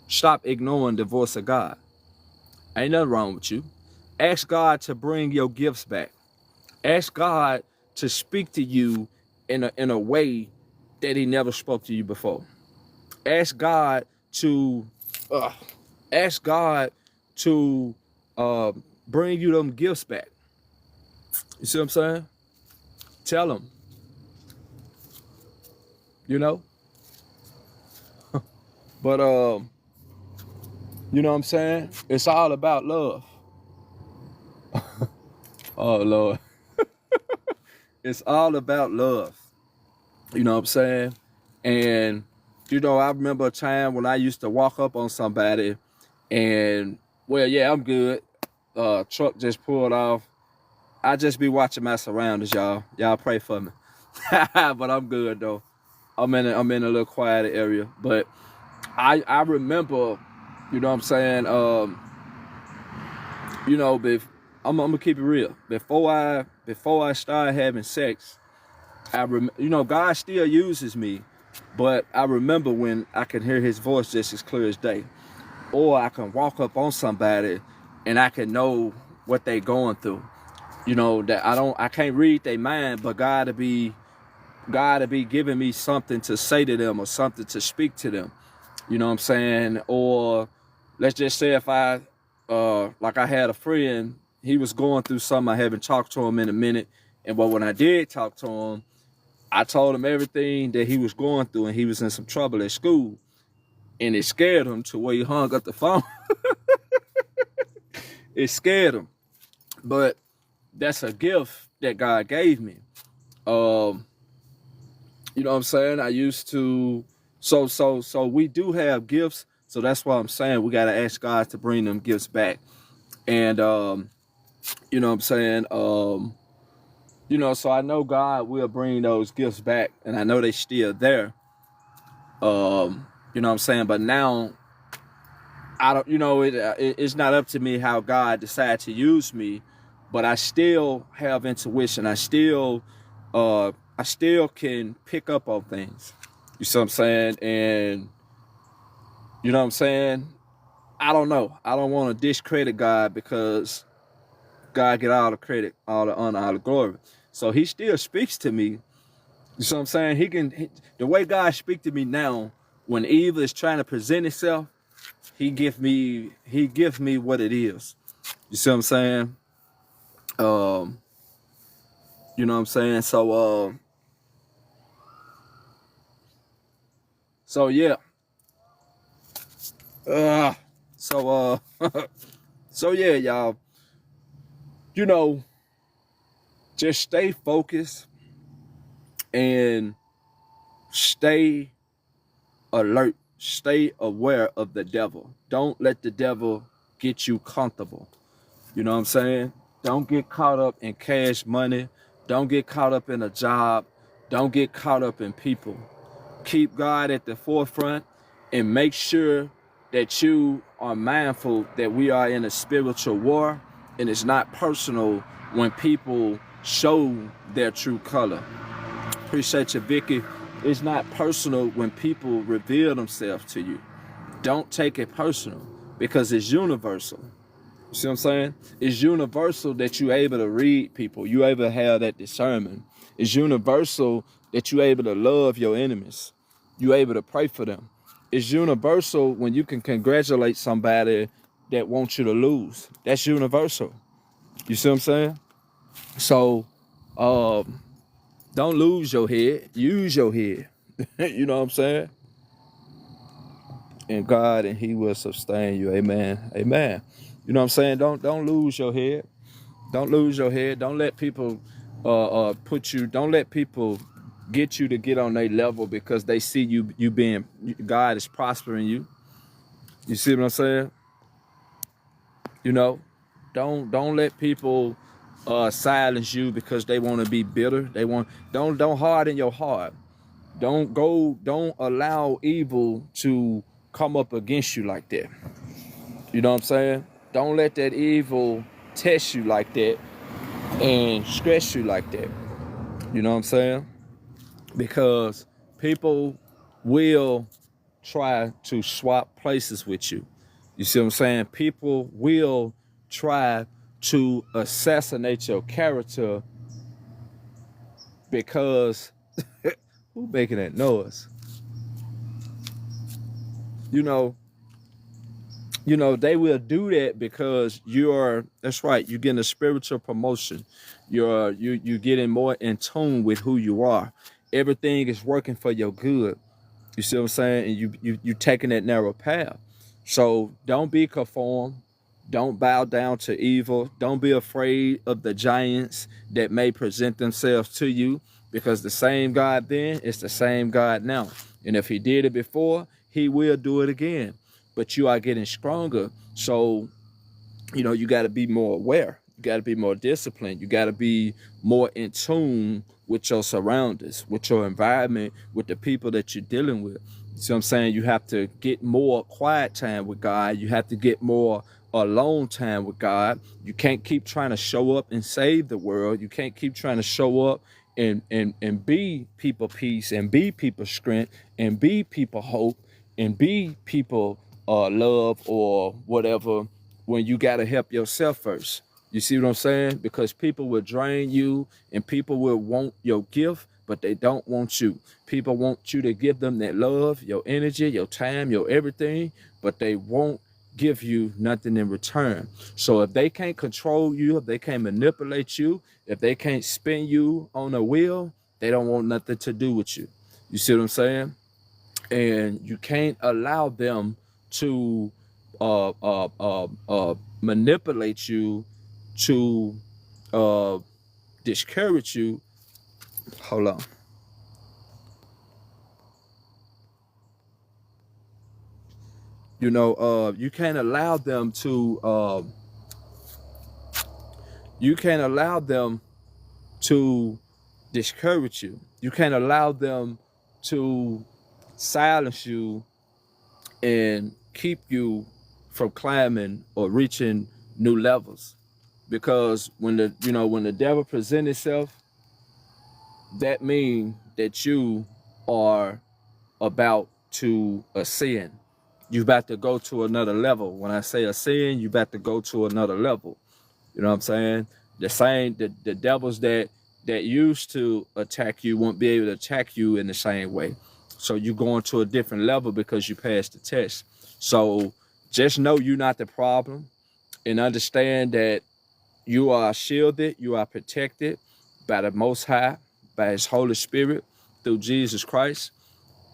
Stop ignoring the voice of God. Ain't nothing wrong with you. Ask God to bring your gifts back. Ask God to speak to you in a way that he never spoke to you before. Ask God to bring you them gifts back. You see what I'm saying? Tell him. You know? But you know what I'm saying? It's all about love. Oh Lord. It's all about love. You know what I'm saying? And you know, I remember a time when I used to walk up on somebody and, well, yeah, I'm good. Truck just pulled off. I just be watching my surroundings, y'all. Y'all pray for me. But I'm good though. I'm in a little quiet area. But I remember, you know what I'm saying, you know, I'm gonna keep it real. Before I started having sex, you know, God still uses me, but I remember when I can hear his voice just as clear as day. Or I can walk up on somebody and I can know what they going through. You know, that I can't read their mind, but God to be giving me something to say to them or something to speak to them. You know what I'm saying? Or let's just say if I like I had a friend, he was going through something, I haven't talked to him in a minute. But when I did talk to him, I told him everything that he was going through, and he was in some trouble at school. And it scared him to where he hung up the phone. It scared him. But that's a gift that God gave me. You know what I'm saying? I used to, so we do have gifts. So that's why I'm saying we got to ask God to bring them gifts back. And, you know what I'm saying? You know, so I know God will bring those gifts back, and I know they still there. You know what I'm saying? But now, I don't, you know, it's not up to me how God decides to use me, but I still have intuition. I still can pick up on things. You see what I'm saying? And you know what I'm saying? I don't know. I don't want to discredit God because God get all the credit, all the honor, all the glory. So he still speaks to me. You see what I'm saying? The way God speaks to me now, when evil is trying to present itself, he give me what it is. You see what I'm saying? You know what I'm saying? So yeah. So yeah, y'all. You know, just stay focused and stay alert. Stay aware of the devil. Don't let the devil get you comfortable. You know what I'm saying? Don't get caught up in cash money. Don't get caught up in a job. Don't get caught up in people. Keep God at the forefront and make sure that you are mindful that we are in a spiritual war and it's not personal when people show their true color. Appreciate you, Vicky. It's not personal when people reveal themselves to you. Don't take it personal because it's universal. You see what I'm saying? It's universal that you're able to read people. You're able to have that discernment. It's universal that you're able to love your enemies. You're able to pray for them. It's universal when you can congratulate somebody that wants you to lose. That's universal. You see what I'm saying? So, don't lose your head. Use your head. You know what I'm saying? And God, and he will sustain you. Amen. Amen. You know what I'm saying? Don't lose your head. Don't lose your head. Don't let people don't let people get you to get on their level because they see you being, God is prospering you. You see what I'm saying? You know? Don't let people silence you because they want to be bitter. Don't harden your heart. Don't allow evil to come up against you like that. You know what I'm saying? Don't let that evil test you like that and stress you like that. You know what I'm saying? Because people will try to swap places with you. You see what I'm saying? People will try to assassinate your character because who making that noise? You know, they will do that because that's right, you're getting a spiritual promotion. You're getting more in tune with who you are. Everything is working for your good. You see what I'm saying? And you taking that narrow path. So don't be conformed. Don't bow down to evil. Don't be afraid of the giants that may present themselves to you, because the same God then is the same God now. And if he did it before, he will do it again. But you are getting stronger. So, you got to be more aware. You got to be more disciplined. You got to be more in tune with your surroundings, with your environment, with the people that you're dealing with. See what I'm saying? You have to get more quiet time with God. You have to get more alone time with God. You can't keep trying to show up and save the world. You can't keep trying to show up and be people peace and be people strength and be people hope and be people love or whatever, when you got to help yourself first. You see what I'm saying? Because people will drain you and people will want your gift, but they don't want you. People want you to give them that love, your energy, your time, your everything, but they won't give you nothing in return. So if they can't control you, if they can't manipulate you, if they can't spin you on a wheel, they don't want nothing to do with you. You see what I'm saying? And you can't allow them to manipulate you, to discourage you. Hold on. You can't allow them to discourage you. You can't allow them to silence you and keep you from climbing or reaching new levels. Because when the devil presents itself, that means that you are about to ascend. You about to go to another level. When I say ascend, you about to go to another level. You know what I'm saying? The devils that used to attack you won't be able to attack you in the same way. So you're going to a different level because you passed the test. So just know you're not the problem, and understand that you are shielded, you are protected by the Most High, by His Holy Spirit, through Jesus Christ.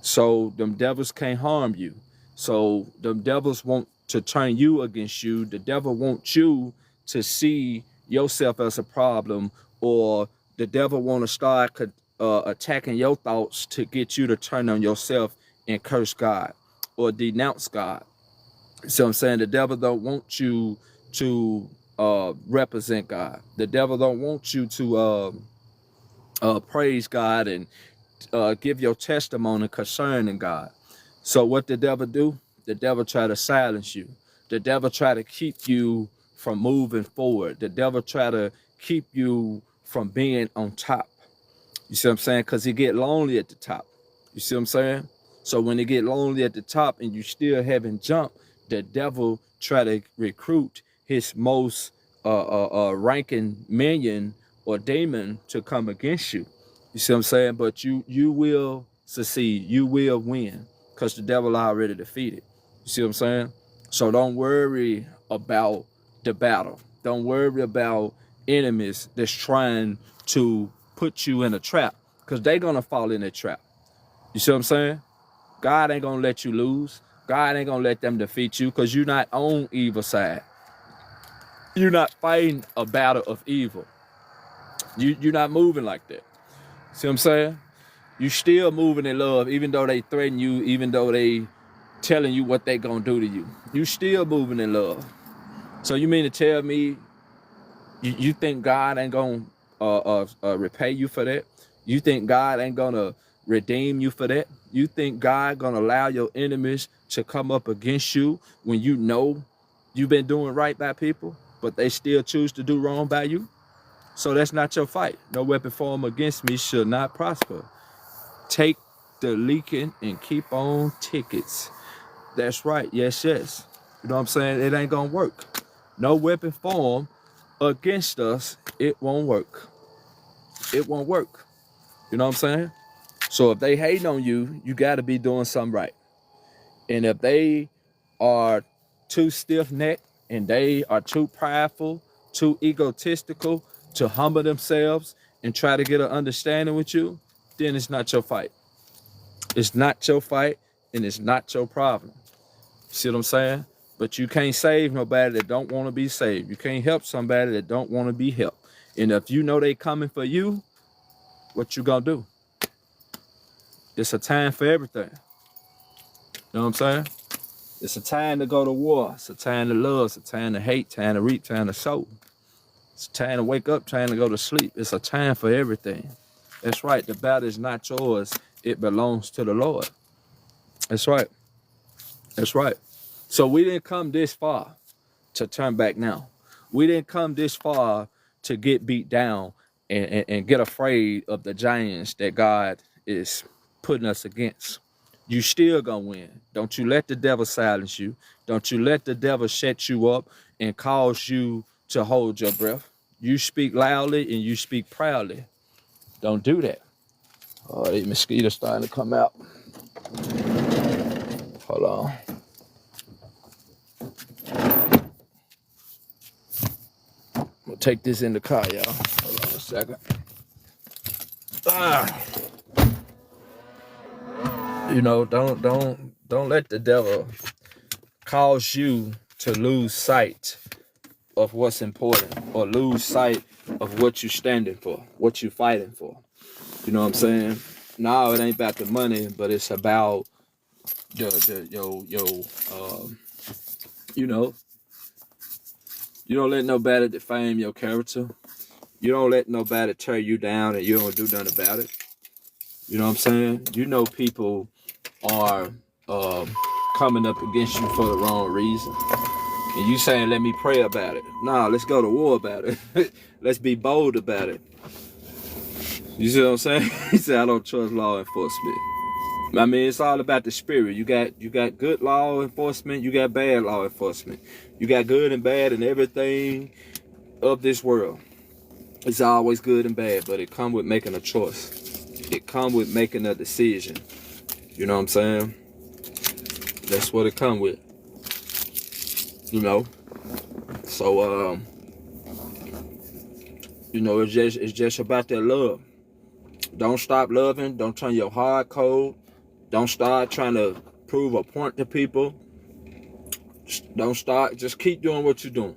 So them devils can't harm you. So them devils want to turn you against you. The devil wants you to see yourself as a problem, or the devil want to start attacking your thoughts to get you to turn on yourself and curse God or denounce God. So I'm saying the devil don't want you to represent God. The devil don't want you to praise God and give your testimony concerning God. So what the devil do? The devil try to silence you. The devil try to keep you from moving forward. The devil try to keep you from being on top. You see what I'm saying? Because he get lonely at the top. You see what I'm saying? So when he get lonely at the top and you still haven't jumped, the devil try to recruit his most ranking minion or demon to come against you. You see what I'm saying? But you will succeed. You will win because the devil already defeated. You see what I'm saying? So don't worry about the battle. Don't worry about enemies that's trying to put you in a trap, because they're going to fall in a trap. You see what I'm saying? God ain't going to let you lose. God ain't going to let them defeat you, because you're not on evil side. You're not fighting a battle of evil. You're not moving like that. See what I'm saying? You still moving in love, even though they threaten you, even though they telling you what they gonna do to you. You still moving in love. So you mean to tell me you think God ain't gonna repay you for that? You think God ain't gonna redeem you for that? You think God gonna allow your enemies to come up against you when you know you've been doing right by people, but they still choose to do wrong by you? So that's not your fight. No weapon formed against me should not prosper. Take the leaking and keep on tickets. That's right. Yes, yes. You know what I'm saying? It ain't gonna work. No weapon formed against us, it won't work. It won't work. You know what I'm saying? So if they hating on you, you got to be doing something right. And if they are too stiff-necked and they are too prideful, too egotistical to humble themselves and try to get an understanding with you, then it's not your fight. It's not your fight and it's not your problem. See what I'm saying? But you can't save nobody that don't want to be saved. You can't help somebody that don't want to be helped. And if you know they coming for you, what you gonna do? It's a time for everything. You know what I'm saying? It's a time to go to war. It's a time to love. It's a time to hate, time to reap, time to sow. It's a time to wake up, time to go to sleep. It's a time for everything. That's right. The battle is not yours. It belongs to the Lord. That's right. That's right. So we didn't come this far to turn back now. We didn't come this far to get beat down and get afraid of the giants that God is putting us against. You still gonna win. Don't you let the devil silence you. Don't you let the devil shut you up and cause you to hold your breath. You speak loudly and you speak proudly. Don't do that. Oh, these mosquitoes starting to come out. Hold on. I'm gonna take this in the car, y'all. Hold on a second. You know, don't let the devil cause you to lose sight of what's important or lose sight of what you're standing for, what you're fighting for. You know what I'm saying? No, it ain't about the money, but it's about you know, you don't let nobody defame your character. You don't let nobody tear you down and you don't do nothing about it. You know what I'm saying? You know people are coming up against you for the wrong reason. And you saying, let me pray about it. Nah, let's go to war about it. Let's be bold about it. You see what I'm saying? He said, I don't trust law enforcement. I mean, it's all about the spirit. You got good law enforcement. You got bad law enforcement. You got good and bad and everything of this world. It's always good and bad, but it comes with making a choice. It comes with making a decision. You know what I'm saying? That's what it comes with. You know? So, you know, it's just about that love. Don't stop loving. Don't turn your heart cold. Don't start trying to prove a point to people. Don't start. Just keep doing what you're doing.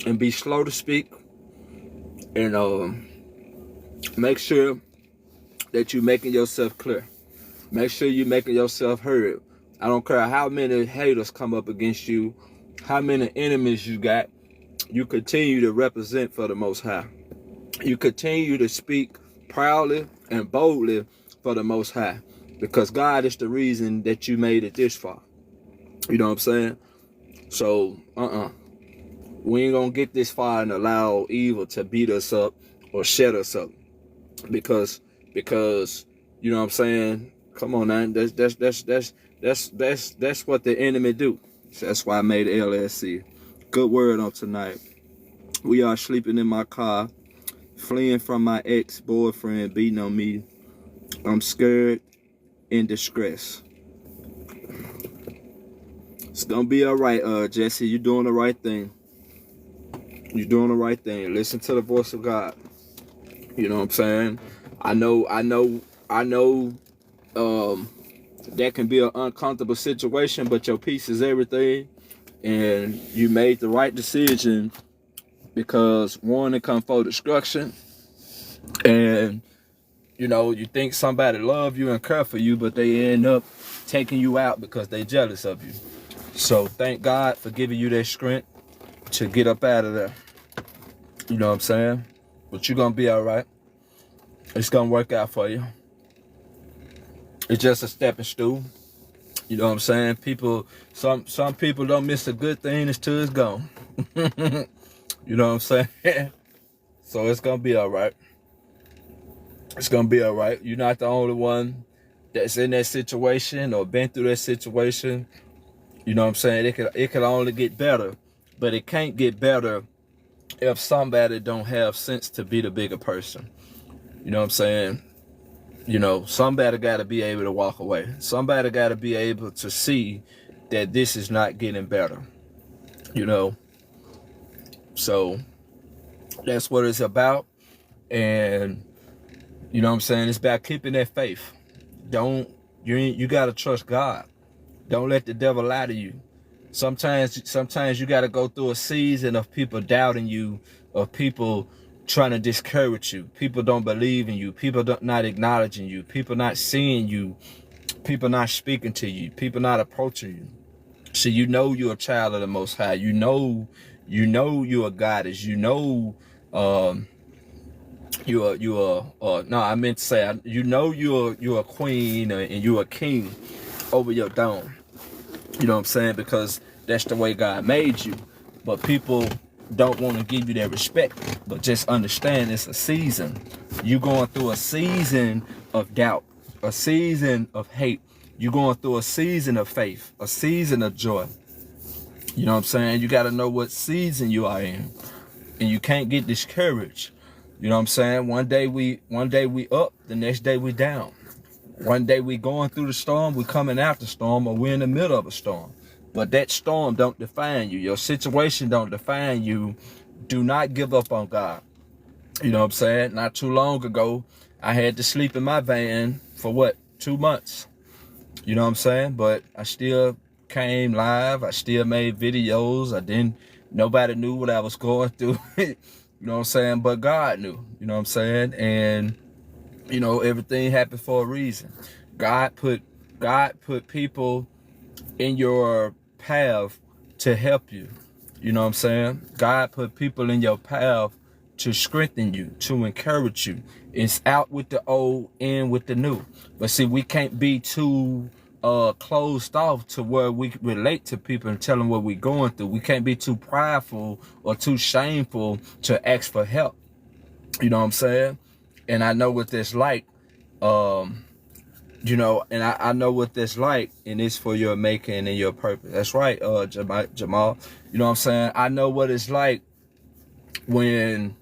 And be slow to speak. And make sure that you're making yourself clear. Make sure you're making yourself heard. I don't care how many haters come up against you, how many enemies you got. You continue to represent for the Most High. You continue to speak proudly and boldly for the Most High. Because God is the reason that you made it this far. You know what I'm saying? So, we ain't gonna get this far and allow evil to beat us up or shut us up. Because you know what I'm saying? Come on, man. That's what the enemy do. So that's why I made LSC. Good word on tonight. We are sleeping in my car, fleeing from my ex-boyfriend beating on me. I'm scared in distress. It's gonna be all right, Jesse. You're doing the right thing. You're doing the right thing. Listen to the voice of God. You know what I'm saying? I know that can be an uncomfortable situation, but your peace is everything. And you made the right decision because warning come for destruction. And you know, you think somebody love you and care for you, but they end up taking you out because they jealous of you. So thank God for giving you that strength. to get up out of there. You know what I'm saying? But you're gonna be all right. It's gonna work out for you. It's just a stepping stool. You know what I'm saying? Some people don't miss a good thing until it's gone. You know what I'm saying? So it's gonna be all right. It's gonna be all right. You're not the only one that's in that situation or been through that situation. You know what I'm saying? It can only get better, but it can't get better if somebody don't have sense to be the bigger person. You know what I'm saying? You know, somebody got to be able to walk away. Somebody got to be able to see that this is not getting better. You know, so that's what it's about. And you know what I'm saying? It's about keeping that faith. You got to trust God. Don't let the devil lie to you. Sometimes you got to go through a season of people doubting you, of people trying to discourage you. People don't believe in you. People not acknowledging you. People not seeing you. People not speaking to you. People not approaching you. So you know you're a child of the Most High. You know you're a goddess. You know you're a queen and you're a king over your dome. You know what I'm saying? Because that's the way God made you. But people don't want to give you that respect. But just understand it's a season. You're going through a season of doubt, a season of hate. You're going through a season of faith, a season of joy. You know what I'm saying? You got to know what season you are in. And you can't get discouraged. You know what I'm saying? One day we up, the next day we down. One day we going through the storm, we coming out the storm, or we're in the middle of a storm. But that storm don't define you. Your situation don't define you. Do not give up on God. You know what I'm saying? Not too long ago, I had to sleep in my van for 2 months. You know what I'm saying? But I still came live. I still made videos. Nobody knew what I was going through. You know what I'm saying? But God knew. You know what I'm saying? And you know, everything happened for a reason. God put people in your path to help you. You know what I'm saying? God put people in your path to strengthen you, to encourage you. It's out with the old, in with the new. But see, we can't be too closed off to where we relate to people and tell them what we're going through. We can't be too prideful or too shameful to ask for help. You know what I'm saying? And I know what that's like, you know, and I know what that's like, and it's for your making and your purpose. That's right, Jamal. You know what I'm saying? I know what it's like when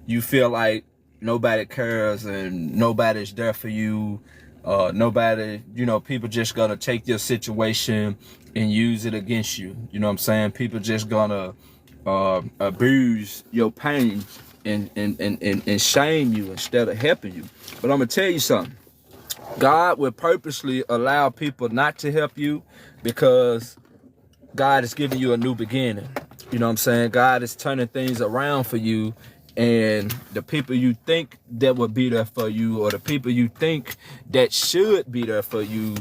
you feel like nobody cares and nobody's there for you. Nobody, you know, people just gonna take your situation and use it against you. You know what I'm saying? People just gonna abuse your pain and shame you instead of helping you. But I'm gonna tell you something. God will purposely allow people not to help you because God is giving you a new beginning. You know what I'm saying? God is turning things around for you, and the people you think that would be there for you, or the people you think that should be there for you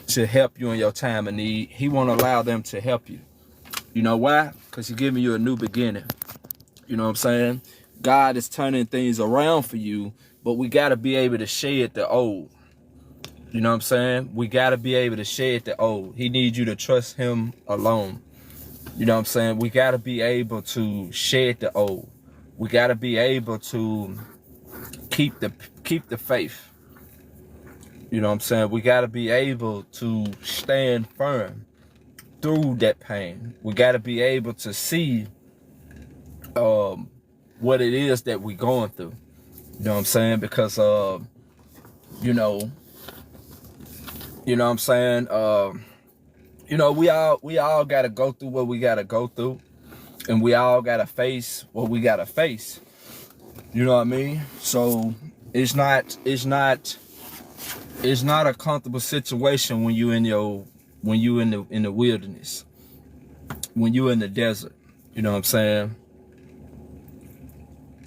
to help you in your time of need, He won't allow them to help you. You know why? Because He's giving you a new beginning. You know what I'm saying? God is turning things around for you, but we got to be able to shed the old. You know what I'm saying? We got to be able to shed the old. He needs you to trust Him alone. You know what I'm saying? We got to be able to shed the old. We got to be able to keep the faith. You know what I'm saying? We got to be able to stand firm through that pain. We got to be able to see what it is that we're going through. You know what I'm saying? Because you know what I'm saying? You know, we all gotta go through what we gotta go through, and we all gotta face what we gotta face. You know what I mean? So it's not a comfortable situation when you in the wilderness, when you in the desert. You know what I'm saying?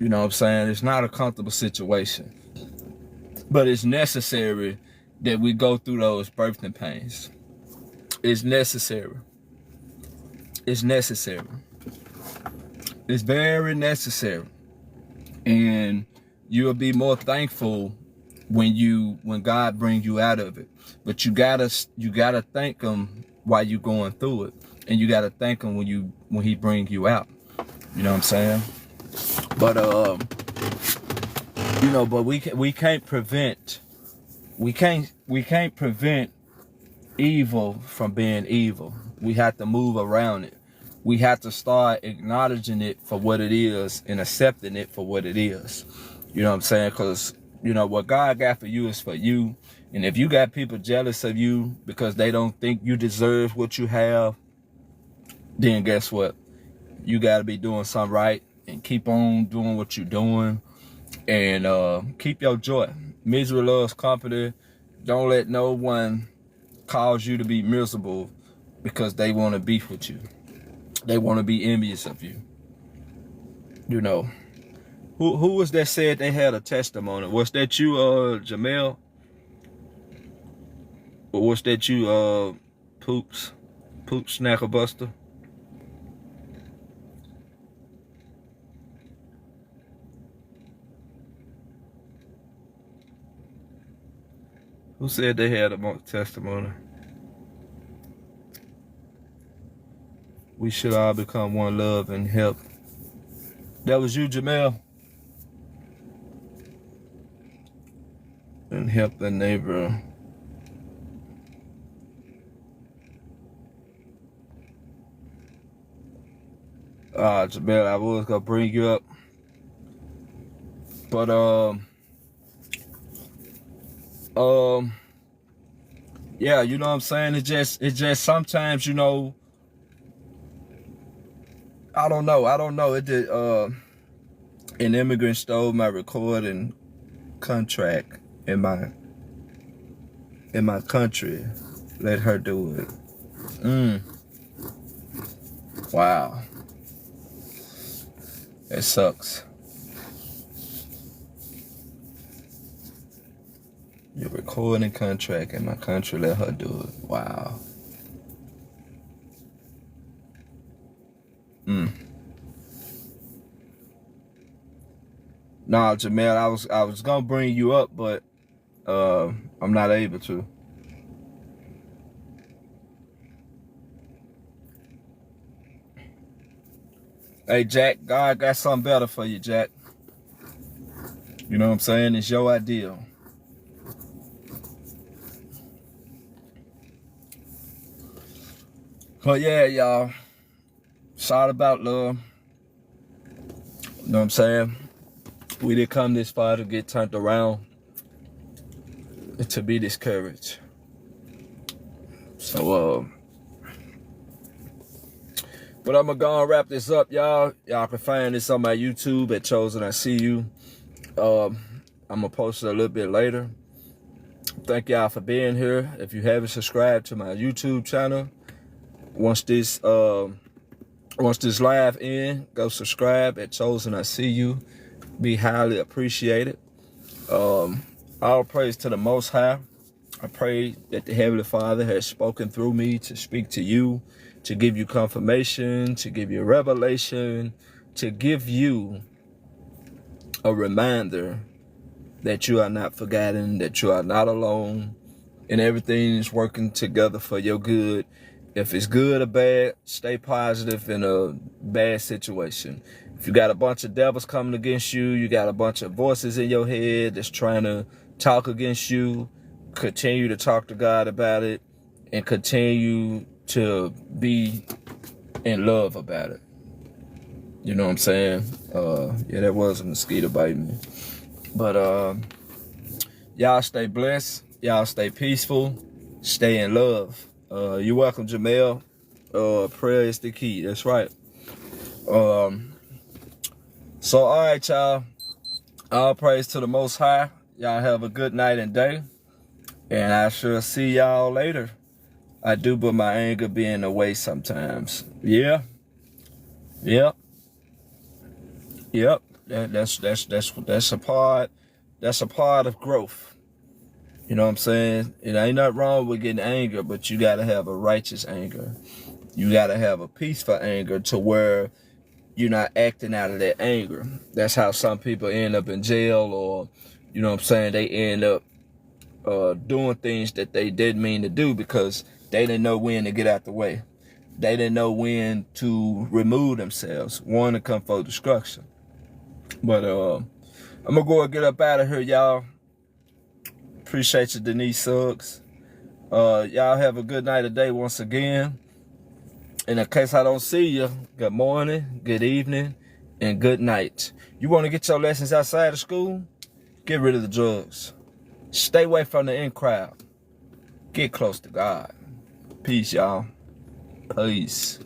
You know what I'm saying? It's not a comfortable situation, but it's necessary that we go through those birthing pains. It's necessary. It's necessary. It's very necessary. And you'll be more thankful when God brings you out of it. But you gotta thank him while you're going through it. And you gotta thank him when he brings you out. You know what I'm saying? But but we can't prevent evil from being evil. We have to move around it. We have to start acknowledging it for what it is and accepting it for what it is. You know what I'm saying? Because, what God got for you is for you. And if you got people jealous of you because they don't think you deserve what you have, then guess what? You got to be doing something right and keep on doing what you're doing. And keep your joy. Misery loves company. Don't let no one cause you to be miserable because they want to beef with you. They want to be envious of you. Who was that said they had a testimony? Was that you, Jamel? Or was that you, Poops Snacker Buster? Who said they had a testimony? We should all become one love and help. That was you, Jamel. And help the neighbor. Jamel, I was gonna bring you up. But yeah, you know what I'm saying? It's just sometimes, I don't know. It did an immigrant stole my recording contract in my country. Let her do it. Wow. It sucks. Your recording contract in my country, let her do it. Wow. Nah, Jamel, I was gonna bring you up, but I'm not able to. Hey, Jack, God got something better for you, Jack. You know what I'm saying? It's your ideal. But yeah, y'all, it's all about love. You know what I'm saying? We didn't come this far to get turned around and to be discouraged. So, but I'm gonna go and wrap this up, y'all. Y'all can find this on my YouTube at Chosen I See You. I'm gonna post it a little bit later. Thank y'all for being here. If you haven't subscribed to my YouTube channel, once this live ends, go subscribe at Chosen I See You. Be highly appreciated. All praise to the Most High. I pray that the Heavenly Father has spoken through me to speak to you, to give you confirmation, to give you revelation, to give you a reminder that you are not forgotten, that you are not alone, and everything is working together for your good. If it's good or bad, stay positive in a bad situation. If you got a bunch of devils coming against you, you got a bunch of voices in your head that's trying to talk against you, continue to talk to God about it and continue to be in love about it. You know what I'm saying? Yeah, that was a mosquito biting me. But y'all stay blessed. Y'all stay peaceful. Stay in love. You're welcome, Jamel. Prayer is the key. That's right. So, all right, y'all. All praise to the Most High. Y'all have a good night and day. And I shall see y'all later. I do, but my anger be in the way sometimes. Yeah. Yep. Yep. That's a part. That's a part of growth. You know what I'm saying? It ain't nothing wrong with getting anger, but you gotta have a righteous anger. You gotta have a peaceful anger to where you're not acting out of that anger. That's how some people end up in jail, or, you know what I'm saying, they end up doing things that they didn't mean to do because they didn't know when to get out the way. They didn't know when to remove themselves, one to come for destruction. But I'm gonna go and get up out of here, y'all. Appreciate you, Denise Suggs. Y'all have a good night today once again. And in case I don't see you, good morning, good evening, and good night. You want to get your lessons outside of school? Get rid of the drugs. Stay away from the in crowd. Get close to God. Peace, y'all. Peace.